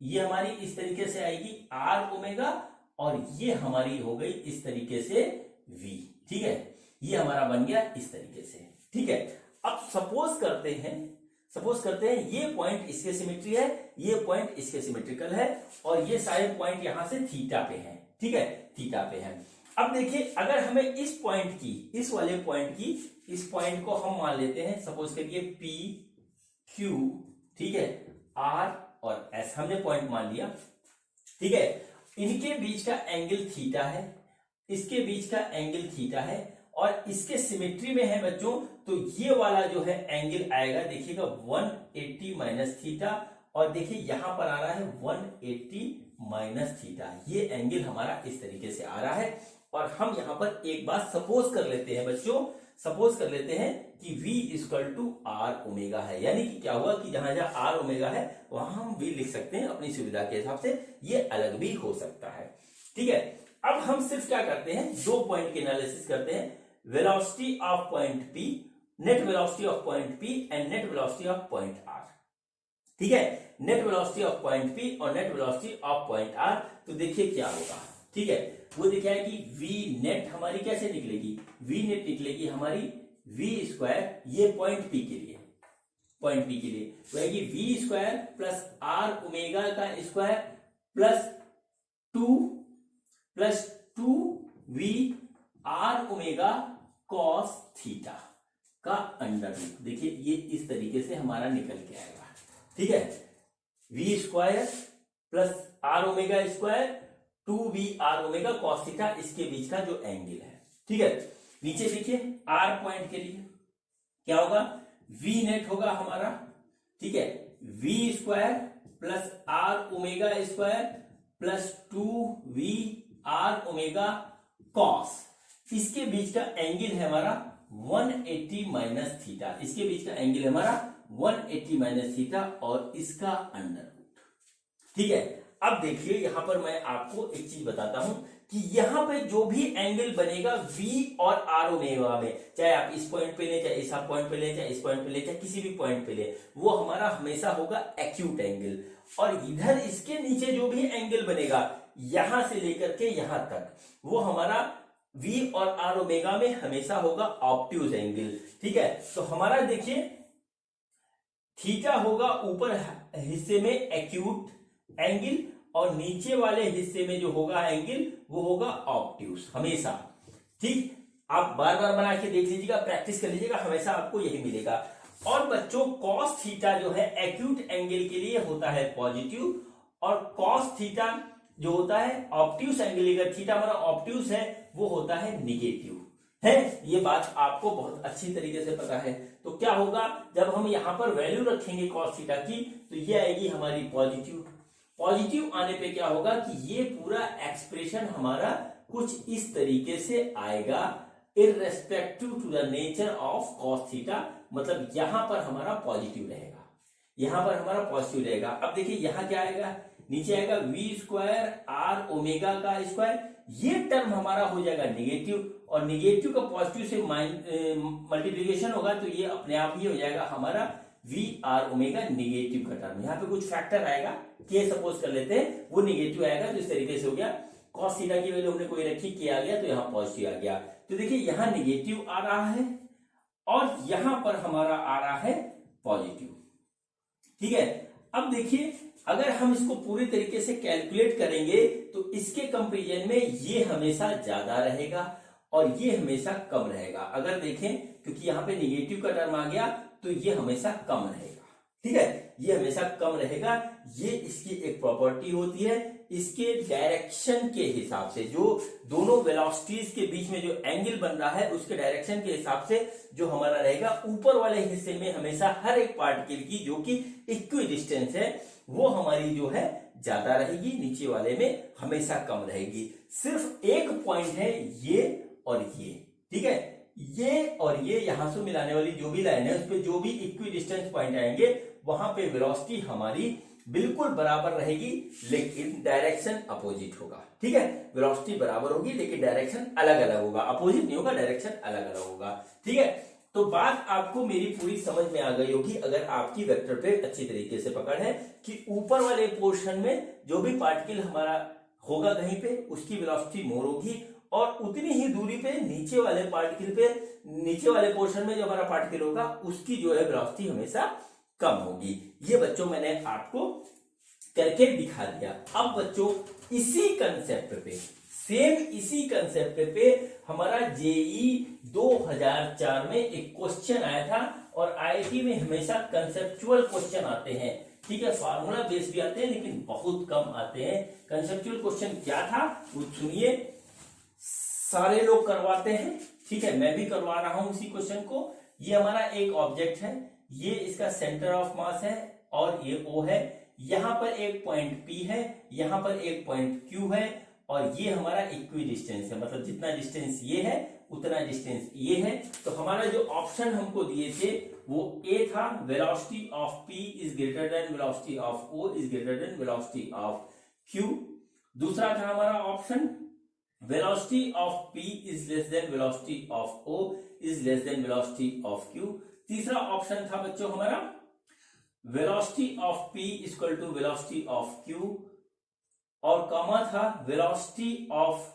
ये हमारी इस तरीके से आएगी r ओमेगा और ये हमारी हो गई इस तरीके से v। ठीक है, ये हमारा बन गया इस तरीके से। ठीक है, अब सपोज करते हैं ये पॉइंट इसके सिमेट्री है, ये पॉइंट इसके सिमेट्रिकल है और ये सारे पॉइंट यहां से थीटा पे हैं। ठीक है, थीटा पे है। अब देखिए अगर हमें इस पॉइंट की, इस वाले पॉइंट की, इस पॉइंट को हम मान लेते हैं, सपोज करिए P Q, ठीक है, R और S हमने पॉइंट मान लिया। ठीक है, इनके बीच का एंगल थीटा है, इसके बीच का एंगल थीटा है और इसके सिमेट्री में है बच्चों, तो ये वाला जो है एंगल आएगा, देखिएगा 180 माइनस थीटा, और देखिए यहां पर आ रहा है 180 माइनस थीटा। ये एंगल हमारा इस तरीके से आ रहा है। और हम यहां पर एक बात सपोज कर लेते हैं बच्चों, सपोज कर लेते हैं कि v equal to r omega है। यानी कि क्या हुआ कि जहां जहां आर ओमेगा है वहां हम v लिख सकते हैं अपनी सुविधा के हिसाब से, ये अलग भी हो सकता है। ठीक है, अब हम सिर्फ क्या करते हैं, दो पॉइंट के एनालिसिस करते हैं, velocity of point P, net velocity of point P and net velocity of point R। ठीक है, net velocity of point P और net velocity of point R। तो देखिए क्या होगा। ठीक है, वो देखा है कि v नेट हमारी कैसे निकलेगी, v नेट निकलेगी हमारी v स्क्वायर, ये पॉइंट P के लिए, पॉइंट P के लिए वही v square plus r omega का square plus 2v r omega cos theta का अंडर रूट। देखिए ये इस तरीके से हमारा निकल के आएगा। ठीक है, v square plus r omega square 2v r omega cos theta, इसके बीच का जो एंगल है। ठीक है, नीचे देखिए r पॉइंट के लिए क्या होगा, v नेट होगा हमारा। ठीक है, v square plus r omega square plus 2v r omega cos, इसके बीच का एंगल है हमारा 180 माइनस थीटा। इसके बीच का एंगल है हमारा 180 माइनस थीटा और इसका अंडर रूट। ठीक है, अब देखिए यहां पर मैं आपको एक चीज बताता हूं कि यहां पे जो भी एंगल बनेगा v और r ओमेगा में, चाहे आप इस पॉइंट पे ले, चाहे इस पॉइंट पे ले, चाहे इस पॉइंट पे ले, चाहे किसी भी पॉइंट पे ले, वो हमारा हमेशा होगा एक्यूट एंगल। और इधर इसके नीचे जो भी एंगल बनेगा यहां से लेकर के यहां तक, वो हमारा v और r ओमेगा में हमेशा होगा ऑब्ट्यूज एंगल। ठीक है, तो हमारा देखिए थीटा होगा ऊपर हिस्से में एक्यूट एंगल और नीचे वाले हिस्से में जो होगा एंगल वो होगा ऑब्ट्यूज हमेशा। ठीक, आप बार बार बना के देख लीजिएगा, प्रैक्टिस कर लीजिएगा, हमेशा आपको यही मिलेगा। और बच्चों कॉस थीटा जो है एक्यूट एंगल के लिए होता है पॉजिटिव, और कॉस थीटा जो होता है ऑब्ट्यूज एंगल, अगर थीटा हमारा ऑब्ट्यूज है वो होता है निगेटिव है। ये बात आपको बहुत अच्छी तरीके से पता है। तो क्या होगा, जब हम यहां पर वैल्यू रखेंगे कॉस थीटा की, तो ये आएगी हमारी पॉजिटिव। पॉजिटिव आने पे क्या होगा कि ये पूरा एक्सप्रेशन हमारा कुछ इस तरीके से आएगा, irrespective to the nature of cos theta. मतलब यहां पर हमारा पॉजिटिव रहेगा, यहां पर हमारा पॉजिटिव रहेगा। अब देखिए यहां क्या आएगा, नीचे आएगा v स्क्वायर r ओमेगा का स्क्वायर, ये टर्म हमारा हो जाएगा निगेटिव, और निगेटिव का पॉजिटिव से मल्टीप्लीकेशन होगा तो ये अपने आप ही हो जाएगा हमारा v r ओमेगा निगेटिव का टर्म। यहाँ पे कुछ फैक्टर आएगा, के सपोज कर लेते हैं, वो निगेटिव आएगा, तो इस तरीके से हो गया। कॉस थीटा की वैल्यू हमने कोई रखी, के आ गया तो यहाँ पॉजिटिव आ गया। तो देखिए यहाँ निगेटिव आ रहा है और यहां पर हमारा आ रहा है पॉजिटिव। ठीक है, अब देखिए अगर हम इसको पूरी तरीके से कैलकुलेट करेंगे तो इसके कंपैरिजन में ये हमेशा ज्यादा रहेगा और ये हमेशा कम रहेगा। अगर देखें, क्योंकि यहाँ पे निगेटिव का टर्म आ गया तो ये हमेशा कम रहेगा। ठीक है, ये हमेशा कम रहेगा। ये इसकी एक प्रॉपर्टी होती है, इसके डायरेक्शन के हिसाब से, जो दोनों वेलोसिटीज के बीच में जो एंगल बन रहा है उसके डायरेक्शन के हिसाब से जो हमारा रहेगा, ऊपर वाले हिस्से में हमेशा हर एक पार्टिकल की जो कि इक्वी डिस्टेंस है वो हमारी जो है ज्यादा रहेगी, नीचे वाले में हमेशा कम रहेगी। सिर्फ एक पॉइंट है ये और ये। ठीक है, ये और ये यहां से मिलाने वाली जो भी लाइन है उस पे जो भी इक्वी डिस्टेंस पॉइंट आएंगे वहां पे वेलोसिटी हमारी बिल्कुल बराबर रहेगी, लेकिन डायरेक्शन अपोजिट होगा। ठीक है, वेलोसिटी बराबर होगी लेकिन डायरेक्शन अलग अलग होगा, अपोजिट नहीं होगा, डायरेक्शन अलग अलग होगा। ठीक है, तो बात आपको मेरी पूरी समझ में आ गई होगी अगर आपकी वेक्टर पे अच्छी तरीके से पकड़ है कि ऊपर वाले पोर्शन में जो भी पार्टिकल हमारा होगा कहीं पे उसकी वेलोसिटी मोर होगी, और उतनी ही दूरी पे नीचे वाले पार्टिकल पे, नीचे वाले पोर्शन में जो हमारा पार्टिकल होगा उसकी जो है वेलोसिटी हमेशा कम होगी। ये बच्चों मैंने आपको करके दिखा दिया। अब बच्चों इसी कंसेप्ट पे, सेम इसी कंसेप्ट पे हमारा जेई 2004 में एक क्वेश्चन आया था, और आईआईटी में हमेशा कंसेप्चुअल क्वेश्चन आते हैं। ठीक है, फार्मूला बेस भी आते हैं लेकिन बहुत कम आते हैं। कंसेप्चुअल क्वेश्चन क्या था वो सुनिए, सारे लोग करवाते हैं। ठीक है, मैं भी करवा रहा हूं इसी क्वेश्चन को। ये हमारा एक ऑब्जेक्ट है, ये इसका सेंटर ऑफ मास है और ये ओ है, यहां पर एक पॉइंट P है, यहां पर एक पॉइंट Q है, और ये हमारा इक्वी डिस्टेंस है, मतलब जितना डिस्टेंस ये है उतना डिस्टेंस ये है। तो हमारा जो ऑप्शन हमको दिए थे वो ए था, velocity of P is greater than velocity of O is greater than velocity of Q। दूसरा था हमारा option velocity of P is less than velocity of O is less than velocity of Q। तीसरा option था बच्चों हमारा velocity of P equal to velocity of Q, और comma था velocity of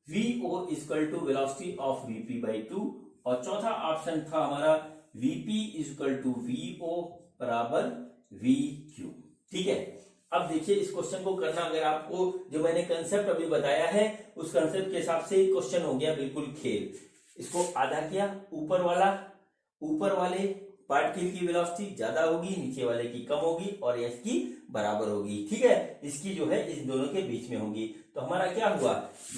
VO equal to velocity of VP by 2, और चौथा option था हमारा VP इक्वल टू VO बराबर VQ। ठीक है, अब देखिए इस क्वेश्चन को करना, अगर आपको जो मैंने कंसेप्ट अभी बताया है उस कंसेप्ट के हिसाब से क्वेश्चन हो गया बिल्कुल खेल। इसको आधा किया, ऊपर वाले पार्टिकल की वेलोसिटी ज्यादा होगी, नीचे वाले की कम होगी, और इसकी बराबर होगी। ठीक है, इसकी जो है इस दोनों के बीच में होगी। तो हमारा क्या हुआ,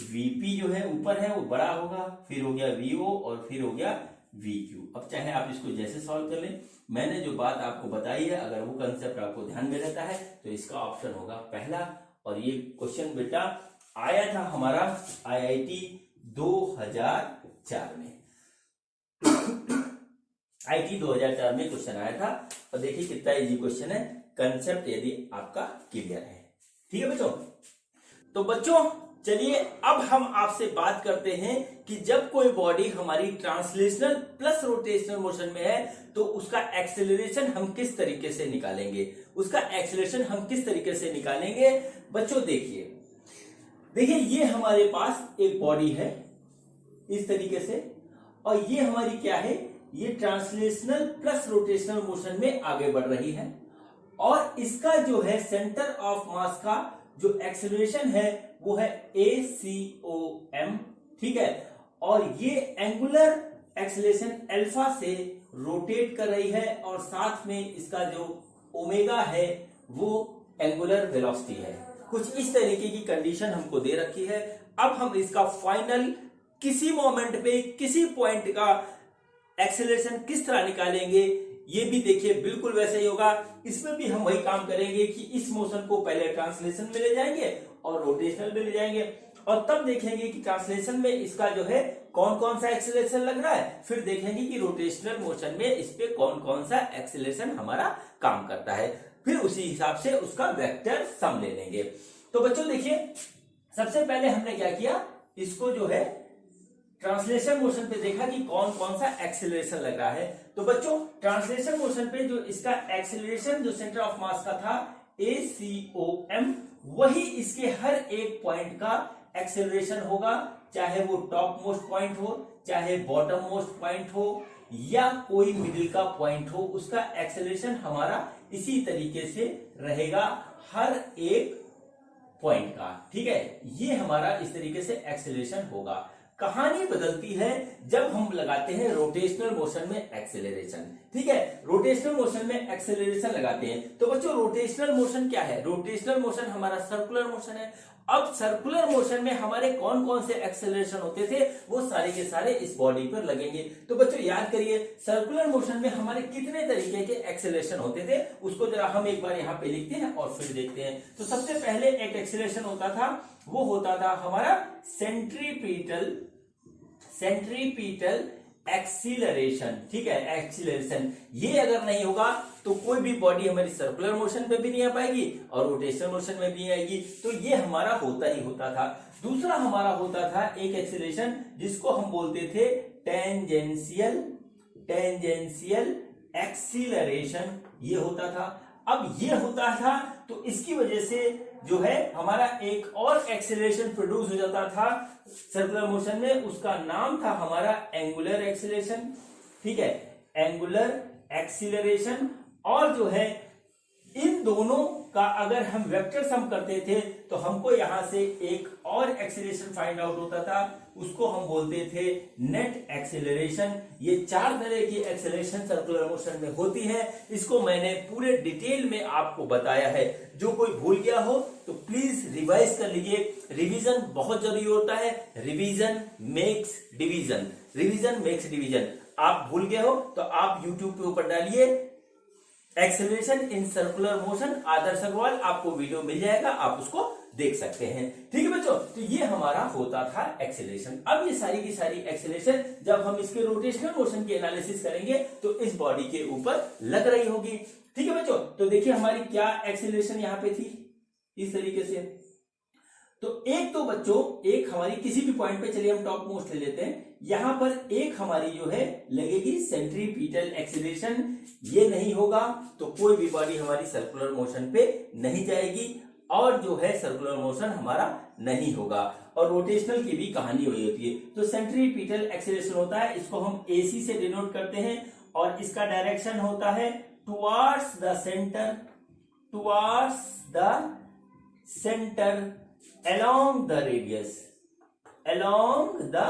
VP जो है ऊपर है वो बड़ा होगा, फिर हो गया VO, और फिर हो गया VQ। अब चाहे आप इसको जैसे सॉल्व कर लें, मैंने जो बात आपको बताई है अगर वो कंसेप्ट आपको ध्यान में रहता है तो इसका ऑप्शन होगा पहला। और ये क्वेश्चन बेटा आया था हमारा IIT 2004 में IIT 2004 में क्वेश्चन आया था, और देखिए कितना इजी क्वेश्चन है, कंसेप्ट यदि आपका क्लियर है। ठीक है बच्चों, तो बच्चों चलिए अब हम आपसे बात करते हैं कि जब कोई बॉडी हमारी ट्रांसलेशनल प्लस रोटेशनल मोशन में है तो उसका एक्सेलरेशन हम किस तरीके से निकालेंगे, बच्चों देखिए ये हमारे पास एक बॉडी है इस तरीके से, और ये हमारी क्या है, ये ट्रांसलेशनल प्लस रोटेशनल मोशन में आगे बढ़ रही है, और इसका जो है सेंटर ऑफ मास का जो एक्सेलरेशन है वो है ACOM। ठीक है, और ये एंगुलर एक्सेलरेशन अल्फा से रोटेट कर रही है, और साथ में इसका जो ओमेगा है वो एंगुलर वेलोसिटी है। कुछ इस तरीके की कंडीशन हमको दे रखी है। अब हम इसका फाइनल किसी मोमेंट पे किसी पॉइंट का एक्सेलरेशन किस तरह निकालेंगे, ये भी देखिए बिल्कुल वैसे ही होगा। इसमें भी हम वही काम करेंगे कि इस मोशन को पहले ट्रांसलेशन में ले जाएंगे और रोटेशनल में ले जाएंगे, और तब देखेंगे कि ट्रांसलेशन में इसका जो है कौन कौन सा एक्सेलरेशन लग रहा है, फिर देखेंगे कि रोटेशनल मोशन में इस पे कौन कौन सा एक्सेलरेशन हमारा काम करता है, फिर उसी हिसाब से उसका वेक्टर सम ले लेंगे। तो बच्चों देखिए सबसे पहले हमने क्या किया, इसको जो है ट्रांसलेशन मोशन पे देखा कि कौन कौन सा एक्सेलरेशन लग रहा है। तो बच्चों ट्रांसलेशन मोशन पे जो इसका एक्सेलरेशन जो सेंटर ऑफ मास का था ACOM, वही इसके हर एक पॉइंट का एक्सेलरेशन होगा, चाहे वो टॉप मोस्ट पॉइंट हो, चाहे बॉटम मोस्ट पॉइंट हो, या कोई मिडिल का पॉइंट हो, उसका एक्सेलरेशन हमारा इसी तरीके से रहेगा हर एक पॉइंट का। ठीक है, ये हमारा इस तरीके से एक्सेलरेशन होगा। कहानी बदलती है जब हम लगाते हैं रोटेशनल मोशन में एक्सेलरेशन। ठीक है, रोटेशनल मोशन में एक्सेलरेशन लगाते हैं। तो बच्चों रोटेशनल मोशन क्या है, रोटेशनल मोशन हमारा सर्कुलर मोशन है। अब सर्कुलर मोशन में हमारे कौन कौन से एक्सेलरेशन होते थे, वो सारे के सारे इस बॉडी पर लगेंगे। तो बच्चों याद करिए सर्कुलर मोशन में हमारे कितने तरीके के एक्सेलरेशन होते थे, उसको जरा हम एक बार यहाँ पे लिखते हैं और फिर देखते हैं। तो सबसे पहले एक एक्सेलरेशन होता था, वो होता था हमारा सेंट्रीपिटल एक्सीलरेशन। ठीक है, एक्सीलरेशन ये अगर नहीं होगा तो कोई भी बॉडी हमारी सर्कुलर मोशन पे भी नहीं आ पाएगी और रोटेशनल मोशन में भी नहीं आएगी। तो ये हमारा होता ही होता था। दूसरा हमारा होता था एक एक्सीलरेशन जिसको हम बोलते थे टेंजेंशियल एक्सीलरेशन, ये होता था। अब ये होता था तो इसकी वजह से जो है हमारा एक और एक्सेलरेशन प्रोड्यूस हो जाता था सर्कुलर मोशन में, उसका नाम था हमारा एंगुलर एक्सीलरेशन। ठीक है, एंगुलर एक्सीलरेशन। और जो है इन दोनों का अगर हम वेक्टर सम करते थे तो हमको यहां से एक और एक्सीलरेशन फाइंड आउट होता था, उसको हम बोलते थे नेट एक्सीलरेशन। ये 4 तरह की एक्सीलरेशन सर्कुलर मोशन में होती है। इसको मैंने पूरे डिटेल में आपको बताया है। जो कोई भूल गया हो तो प्लीज रिवाइज कर लीजिए। रिवीजन बहुत जरूरी होता है। Revision makes division. आप भूल गए हो तो आप यूट्यूब के ऊपर डालिए एक्सेलरेशन इन सर्कुलर मोशन, आदर्श अग्रवाल, आपको वीडियो मिल जाएगा, आप उसको देख सकते हैं। ठीक है बच्चों, तो ये हमारा होता था एक्सेलरेशन। अब ये सारी की सारी एक्सेलरेशन जब हम इसके रोटेशनल मोशन की एनालिसिस करेंगे तो इस बॉडी के ऊपर लग रही होगी। ठीक है बच्चों, तो देखिए हमारी क्या एक्सेलरेशन यहाँ पे थी, इस तरीके से। तो एक तो बच्चों, एक हमारी किसी भी पॉइंट पे, चलिए हम टॉप मोस्ट ले लेते हैं, यहां पर एक हमारी जो है लगेगी सेंट्रीपिटल एक्सेलरेशन। ये नहीं होगा तो कोई भी बॉडी हमारी सर्कुलर मोशन पे नहीं जाएगी और जो है सर्कुलर मोशन हमारा नहीं होगा। और रोटेशनल की भी कहानी वही होती है। तो सेंट्रीपिटल एक्सेलरेशन होता है, इसको हम AC से डिनोट करते हैं और इसका डायरेक्शन होता है towards the centre, towards the centre along the radius, along the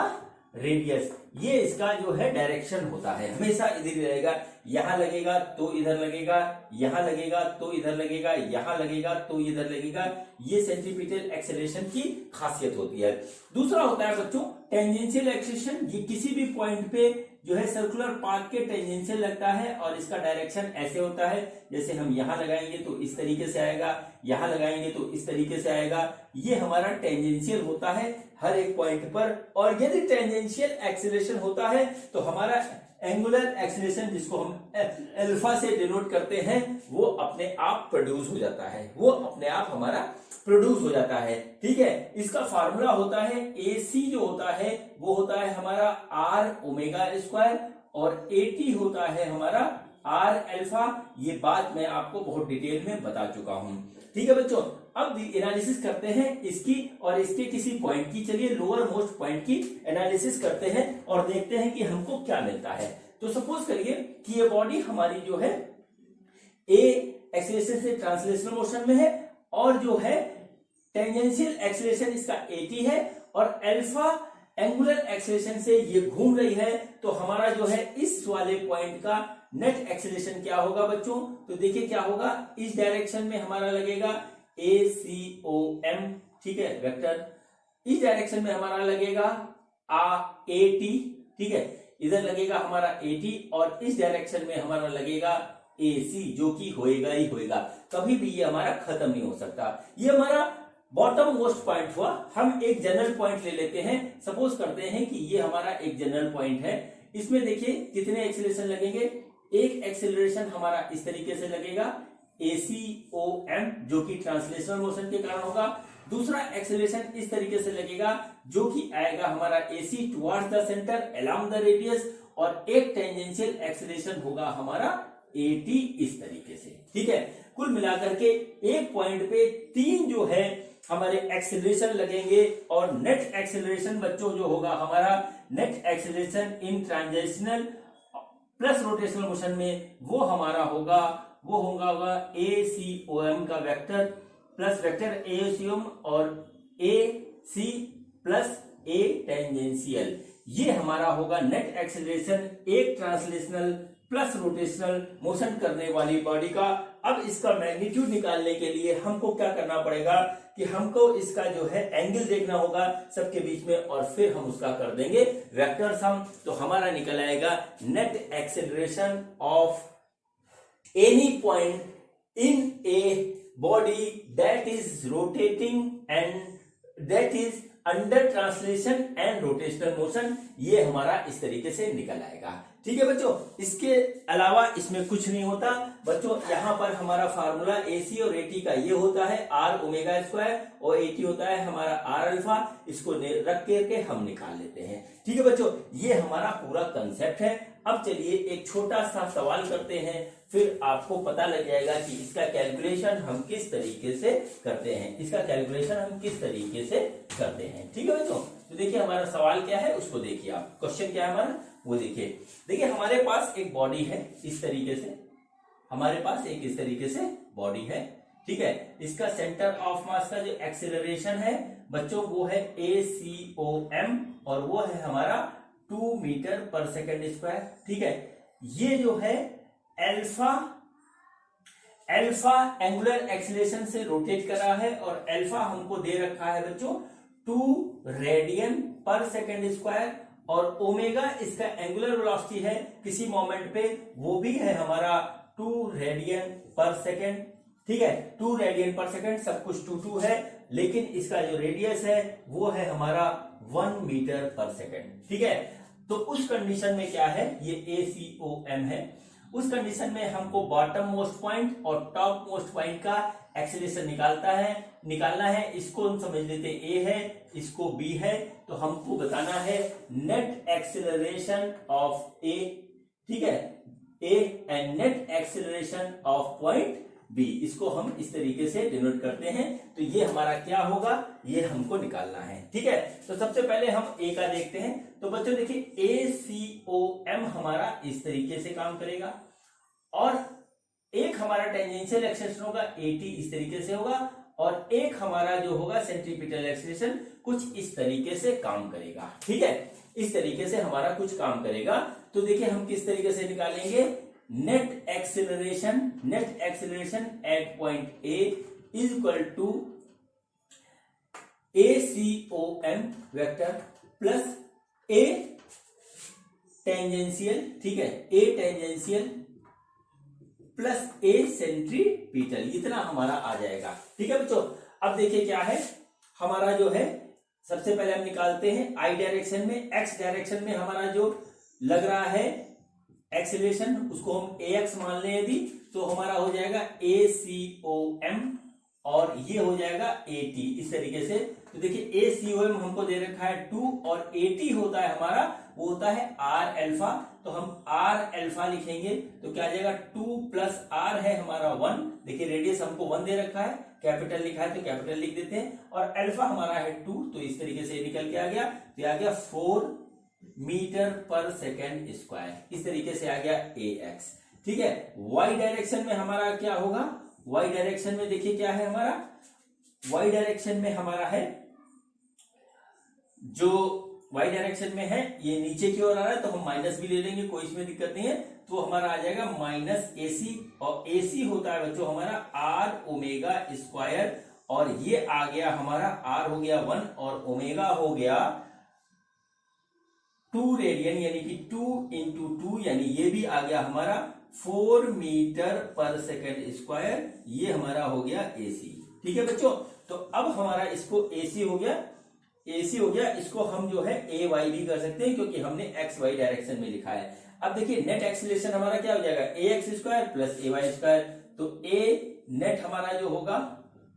radius। ये इसका जो है डायरेक्शन होता है, हमेशा इधर ही रहेगा। यहां लगेगा तो इधर लगेगा, यहां लगेगा तो इधर लगेगा, यहां लगेगा तो इधर लगेगा। ये सेंट्रीपिटल एक्सेलरेशन की खासियत होती है। दूसरा होता है बच्चों टेंजेंशियल एक्सेलरेशन। ये किसी भी पॉइंट पे जो है सर्कुलर पाथ के टेंजेंशियल लगता है और इसका डायरेक्शन ऐसे होता है, जैसे हम यहां लगाएंगे तो इस तरीके से आएगा, यहां लगाएंगे तो इस तरीके से आएगा। ये हमारा टेंजेंशियल होता है हर एक पॉइंट पर। और यदि टेंजेंशियल एक्सेलरेशन होता है तो हमारा एंगुलर एक्सेलरेशन, जिसको हम अल्फा से डिनोट करते हैं, वो अपने आप प्रोड्यूस हो जाता है, वो अपने आप हमारा प्रोड्यूस हो जाता है। ठीक है, इसका फार्मूला होता है AC जो होता है वो होता है हमारा R ओमेगा स्क्वायर और AT होता है हमारा R अल्फा। ये बात मैं आपको बहुत डिटेल में बता चुका हूं। ठीक है बच्चों, अब एनालिसिस करते हैं इसकी और इसके किसी पॉइंट की। चलिए लोअर मोस्ट पॉइंट की एनालिसिस करते हैं और देखते हैं कि हमको क्या मिलता है। तो सपोज करिए कि ये बॉडी हमारी जो है A एक्सेलरेशन से ट्रांसलेशनल मोशन में है और जो है टेंजेंशियल एक्सेलरेशन इसका AT है और अल्फा एंगुलर एक्सेलरेशन से ये घूम रही है। तो हमारा जो है इस वाले पॉइंट का नेट एक्सेलरेशन क्या होगा बच्चों? तो देखिए क्या होगा, इस डायरेक्शन में हमारा लगेगा ACOM, ठीक है, वेक्टर। इस डायरेक्शन में हमारा लगेगा AT, ठीक है, इधर लगेगा हमारा AT और इस डायरेक्शन में हमारा लगेगा AC, जो कि होएगा ही होएगा, कभी भी ये हमारा खत्म नहीं हो सकता। ये हमारा बॉटम मोस्ट पॉइंट हुआ। हम एक जनरल पॉइंट ले लेते हैं। सपोज करते हैं कि ये हमारा एक जनरल पॉइंट है। इसमें देखिए कितने एक्सेलरेशन लगेंगे। एक एक्सेलरेशन हमारा इस तरीके से लगेगा ACOM, जो कि ट्रांसलेशनल मोशन के कारण होगा। दूसरा एक्सेलरेशन इस तरीके से लगेगा जो कि आएगा हमारा AC towards the centre along the radius, और एक टेंजेंशियल एक्सेलरेशन होगा हमारा AT इस तरीके से। ठीक है, कुल मिलाकर के एक पॉइंट पे 3 जो है हमारे एक्सेलरेशन लगेंगे और नेट एक्सेलरेशन बच्चों जो होगा हमारा net acceleration in transitional plus rotational motion में वो हमारा होगा, वो होगा ACOM का वेक्टर प्लस वेक्टर ACOM और AC प्लस A टेंजेंशियल। ये हमारा होगा नेट एक्सेलरेशन एक ट्रांसलेशनल प्लस रोटेशनल मोशन करने वाली बॉडी का। अब इसका मैग्नीट्यूड निकालने के लिए हमको क्या करना पड़ेगा कि हमको इसका जो है एंगल देखना होगा सबके बीच में, और फिर हम उसका कर देंगे वेक्टर सम। तो हमारा निकल आएगा net acceleration of any point in a body that is rotating and that is under translation and rotational motion. ये हमारा इस तरीके से निकल आएगा। ठीक है बच्चों, इसके अलावा इसमें कुछ नहीं होता बच्चों। यहाँ पर हमारा फार्मूला AC और AT का ये होता है R ओमेगा स्क्वायर और AT होता है हमारा R अल्फा। इसको रख करके हम निकाल लेते हैं। ठीक है बच्चों, ये हमारा पूरा कंसेप्ट है। अब चलिए एक छोटा सा सवाल करते हैं, फिर आपको पता लग जाएगा कि इसका कैलकुलेशन हम किस तरीके से करते हैं, इसका कैलकुलेशन हम किस तरीके से करते हैं। ठीक है बच्चों, तो देखिए हमारा सवाल क्या है उसको देखिए आप, क्वेश्चन क्या है हमारा वो देखिए हमारे पास एक बॉडी है इस तरीके से, हमारे पास एक इस तरीके से बॉडी है। ठीक है, इसका सेंटर ऑफ मास का जो एक्सेलरेशन है बच्चों वो है ACOM और वो है हमारा 2 मीटर पर सेकेंड स्क्वायर। ठीक है, ये जो है अल्फा एंगुलर एक्सेलरेशन से रोटेट कर रहा है और अल्फा हमको दे रखा है बच्चों 2 रेडियन पर सेकेंड स्क्वायर, और ओमेगा इसका एंगुलर वेलोसिटी है किसी मोमेंट पे, वो भी है हमारा 2 रेडियन पर सेकेंड, ठीक है, 2 रेडियन पर सेकेंड, सब कुछ 2 है, लेकिन इसका जो रेडियस है वो है हमारा 1 मीटर पर सेकेंड, ठीक है। तो उस कंडीशन में क्या है, ये ACOM है, उस कंडीशन में हमको बॉटम मोस्ट पॉइंट और टॉप मोस्ट पॉइंट का एक्सेलरेशन निकालना है। इसको हम समझ लेते हैं A है, इसको B है, तो हमको बताना है नेट एक्सेलरेशन ऑफ A, ठीक है, A and net acceleration of point B, इसको हम इस तरीके से डिनोट करते हैं। तो ये हमारा क्या होगा, ये हमको निकालना है, ठीक है। तो सबसे पहले हम A का देखते हैं। तो बच्चों देखिए ACOM हमारा इस तरीके से काम करेगा, और एक हमारा टेंजेंशियल एक्सेलरेशन होगा AT, इस तरीके से होगा, और एक हमारा जो होगा सेंट्रीपिटल एक्सेलरेशन कुछ इस तरीके से काम करेगा, ठीक है, इस तरीके से हमारा कुछ काम करेगा। तो देखिए हम किस तरीके से निकालेंगे, net acceleration at point A is equal to ACOM vector plus A tangential, ठीक है, A tangential plus A centripetal, इतना हमारा आ जाएगा, ठीक है बच्चों। अब देखिए क्या है हमारा जो है, सबसे पहले हम निकालते हैं I डायरेक्शन में, X डायरेक्शन में हमारा जो लग रहा है एक्सेलरेशन, उसको हम AX मान लें यदि, तो हमारा हो जाएगा ACOM और ये हो जाएगा AT, इस तरीके से। तो देखिए ACOM हमको दे रखा है 2 और AT होता है हमारा, वो होता है R अल्फा, तो हम R अल्फा लिखेंगे, तो क्या आ जाएगा 2 प्लस R है हमारा 1, देखिए रेडियस हमको 1 दे रखा है, कैपिटल लिखा है तो कैपिटल लिख देते हैं, और अल्फा हमारा है 2, तो इस तरीके से निकल के आ गया, तो आ गया 4 मीटर पर सेकेंड स्क्वायर, इस तरीके से आ गया AX, ठीक है। Y डायरेक्शन में हमारा क्या होगा, Y डायरेक्शन में देखिए क्या है हमारा, Y डायरेक्शन में हमारा है, जो Y डायरेक्शन में है ये नीचे की ओर आ रहा है, तो हम माइनस भी ले लेंगे, कोई इसमें दिक्कत नहीं है, तो हमारा आ जाएगा माइनस AC, और AC होता है बच्चों हमारा R ओमेगा स्क्वायर, और ये आ गया हमारा R हो गया 1 और ओमेगा हो गया 2 रेडियन, यानी कि 2 इंटू 2, यानी ये भी आ गया हमारा 4 मीटर पर सेकेंड स्क्वायर, ये हमारा हो गया AC, ठीक है बच्चों। तो अब हमारा इसको AC हो गया, इसको हम जो है AY भी कर सकते हैं, क्योंकि हमने XY डायरेक्शन में लिखा है। अब देखिए नेट एक्सेलरेशन हमारा क्या हो जाएगा, AX square plus AY square, तो A नेट हमारा जो होगा,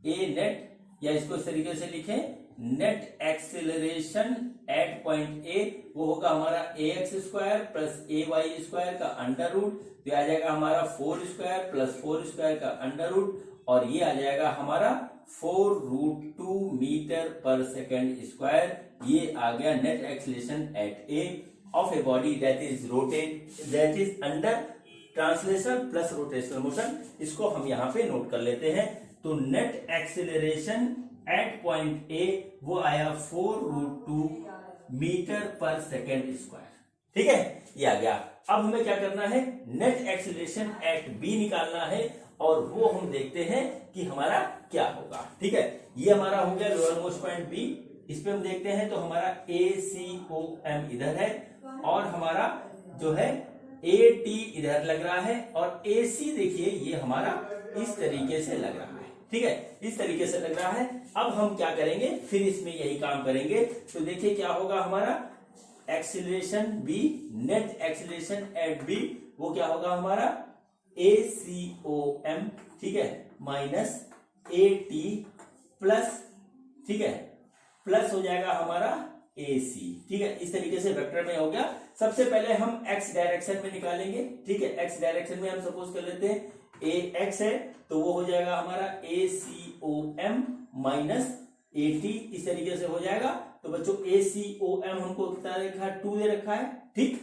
A नेट, या इसको इस तरीके से लिखें, net acceleration at point A वो होगा हमारा AX square plus AY square का अंडर रूट, तो आ जाएगा हमारा 4 स्क्वायर प्लस 4 स्क्वायर का अंडर रूट, और ये आ जाएगा हमारा 4√2 मीटर पर सेकेंड स्क्वायर, ये आ गया net acceleration eight A of a body that is under translation plus rotational motion. इसको हम यहाँ पे नोट कर लेते हैं। तो net acceleration at point A वो आया 4√2 मीटर पर सेकेंड स्क्वायर, ठीक है, ये आ गया। अब हमें क्या करना है, नेट एक्सेलरेशन एट B निकालना है, और वो हम देखते हैं कि हमारा क्या होगा, ठीक है। ये हमारा हो गया लोअर मोस्ट पॉइंट B, इस पे हम देखते हैं तो हमारा ACOM इधर है, और हमारा जो है AT इधर लग रहा है, और AC देखिए ये हमारा इस तरीके से लग रहा है, ठीक है, इस तरीके से लग रहा है। अब हम क्या करेंगे, फिर इसमें यही काम करेंगे। तो देखिए क्या होगा हमारा acceleration B, net acceleration at B वो क्या होगा हमारा ACOM, ठीक है, माइनस AT प्लस, ठीक है, प्लस हो जाएगा हमारा AC, ठीक है, इस तरीके से वेक्टर में हो गया। सबसे पहले हम x डायरेक्शन में निकालेंगे, ठीक है, x डायरेक्शन में हम सपोज कर लेते हैं AX है, तो वो हो जाएगा हमारा ACOM माइनस AT, इस तरीके से हो जाएगा। तो बच्चों ACOM हमको कितना दे रखा है, 2 दे रखा है, ठीक,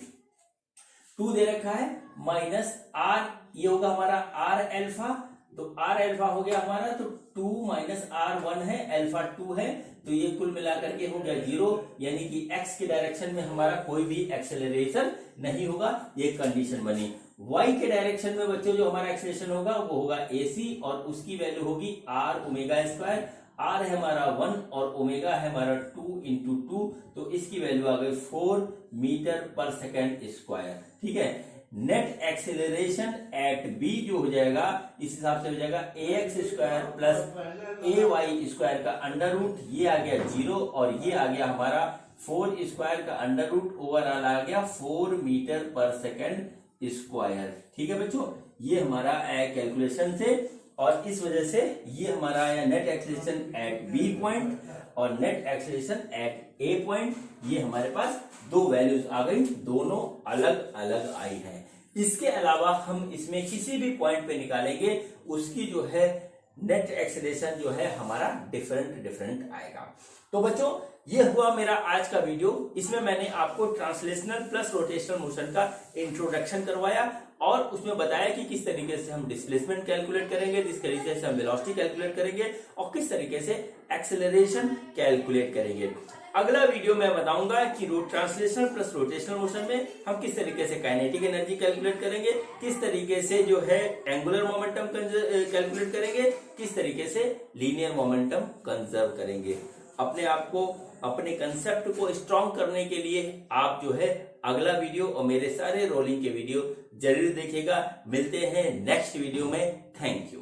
2 दे रखा है, माइनस R, ये होगा हमारा R अल्फा, तो R अल्फा हो गया हमारा, तो 2 माइनस R 1 है, अल्फा 2 है, तो ये कुल मिलाकर के हो गया 0, यानी कि x के डायरेक्शन में हमारा कोई भी एक्सेलरेशन नहीं होगा, ये कंडीशन बनी। y के डायरेक्शन में बच्चों जो हमारा एक्सेलरेशन होगा वो होगा AC, और उसकी वैल्यू होगी R ओमेगा स्क्वायर, R है हमारा 1 और ओमेगा है हमारा 2 इंटू 2, तो इसकी वैल्यू आ गई 4 मीटर पर सेकेंड स्क्वायर, ठीक है। नेट एक्सेलरेशन एट बी जो हो जाएगा इस हिसाब से हो जाएगा ax square plus ay square का अंडर रूट, ये आ गया 0 और ये आ गया हमारा 4 स्क्वायर का अंडर रूट, ओवरऑल आ गया 4 मीटर पर सेकेंड स्क्वायर। ठीक है बच्चों, ये हमारा कैलकुलेशन से, और इस वजह से ये हमारा आया net acceleration at B point और net acceleration at A point. ये हमारे पास दो वैल्यूज आ गई, दोनों अलग अलग आई है। इसके अलावा हम इसमें किसी भी पॉइंट पे निकालेंगे उसकी जो है नेट एक्सेलरेशन जो है हमारा डिफरेंट आएगा। तो बच्चों ये हुआ मेरा आज का वीडियो। इसमें मैंने आपको ट्रांसलेशनल प्लस रोटेशनल मोशन का इंट्रोडक्शन करवाया और उसमें बताया कि किस तरीके से हम डिस्प्लेसमेंट कैलकुलेट करेंगे, किस तरीके से हम वेलोसिटी कैलकुलेट करेंगे और किस तरीके से एक्सेलरेशन कैलकुलेट करेंगे। अगला वीडियो मैं बताऊंगा कि ट्रांसलेशनल प्लस रोटेशनल मोशन में हम किस तरीके से काइनेटिक एनर्जी कैलकुलेट करेंगे, किस तरीके से जो है एंगुलर मोमेंटम कैलकुलेट करेंगे, किस तरीके से लीनियर मोमेंटम कंजर्व करेंगे। अपने आप को, अपने कंसेप्ट को स्ट्रॉन्ग करने के लिए आप जो है अगला वीडियो और मेरे सारे रोलिंग के वीडियो जरूर देखिएगा। मिलते हैं नेक्स्ट वीडियो में। Thank you.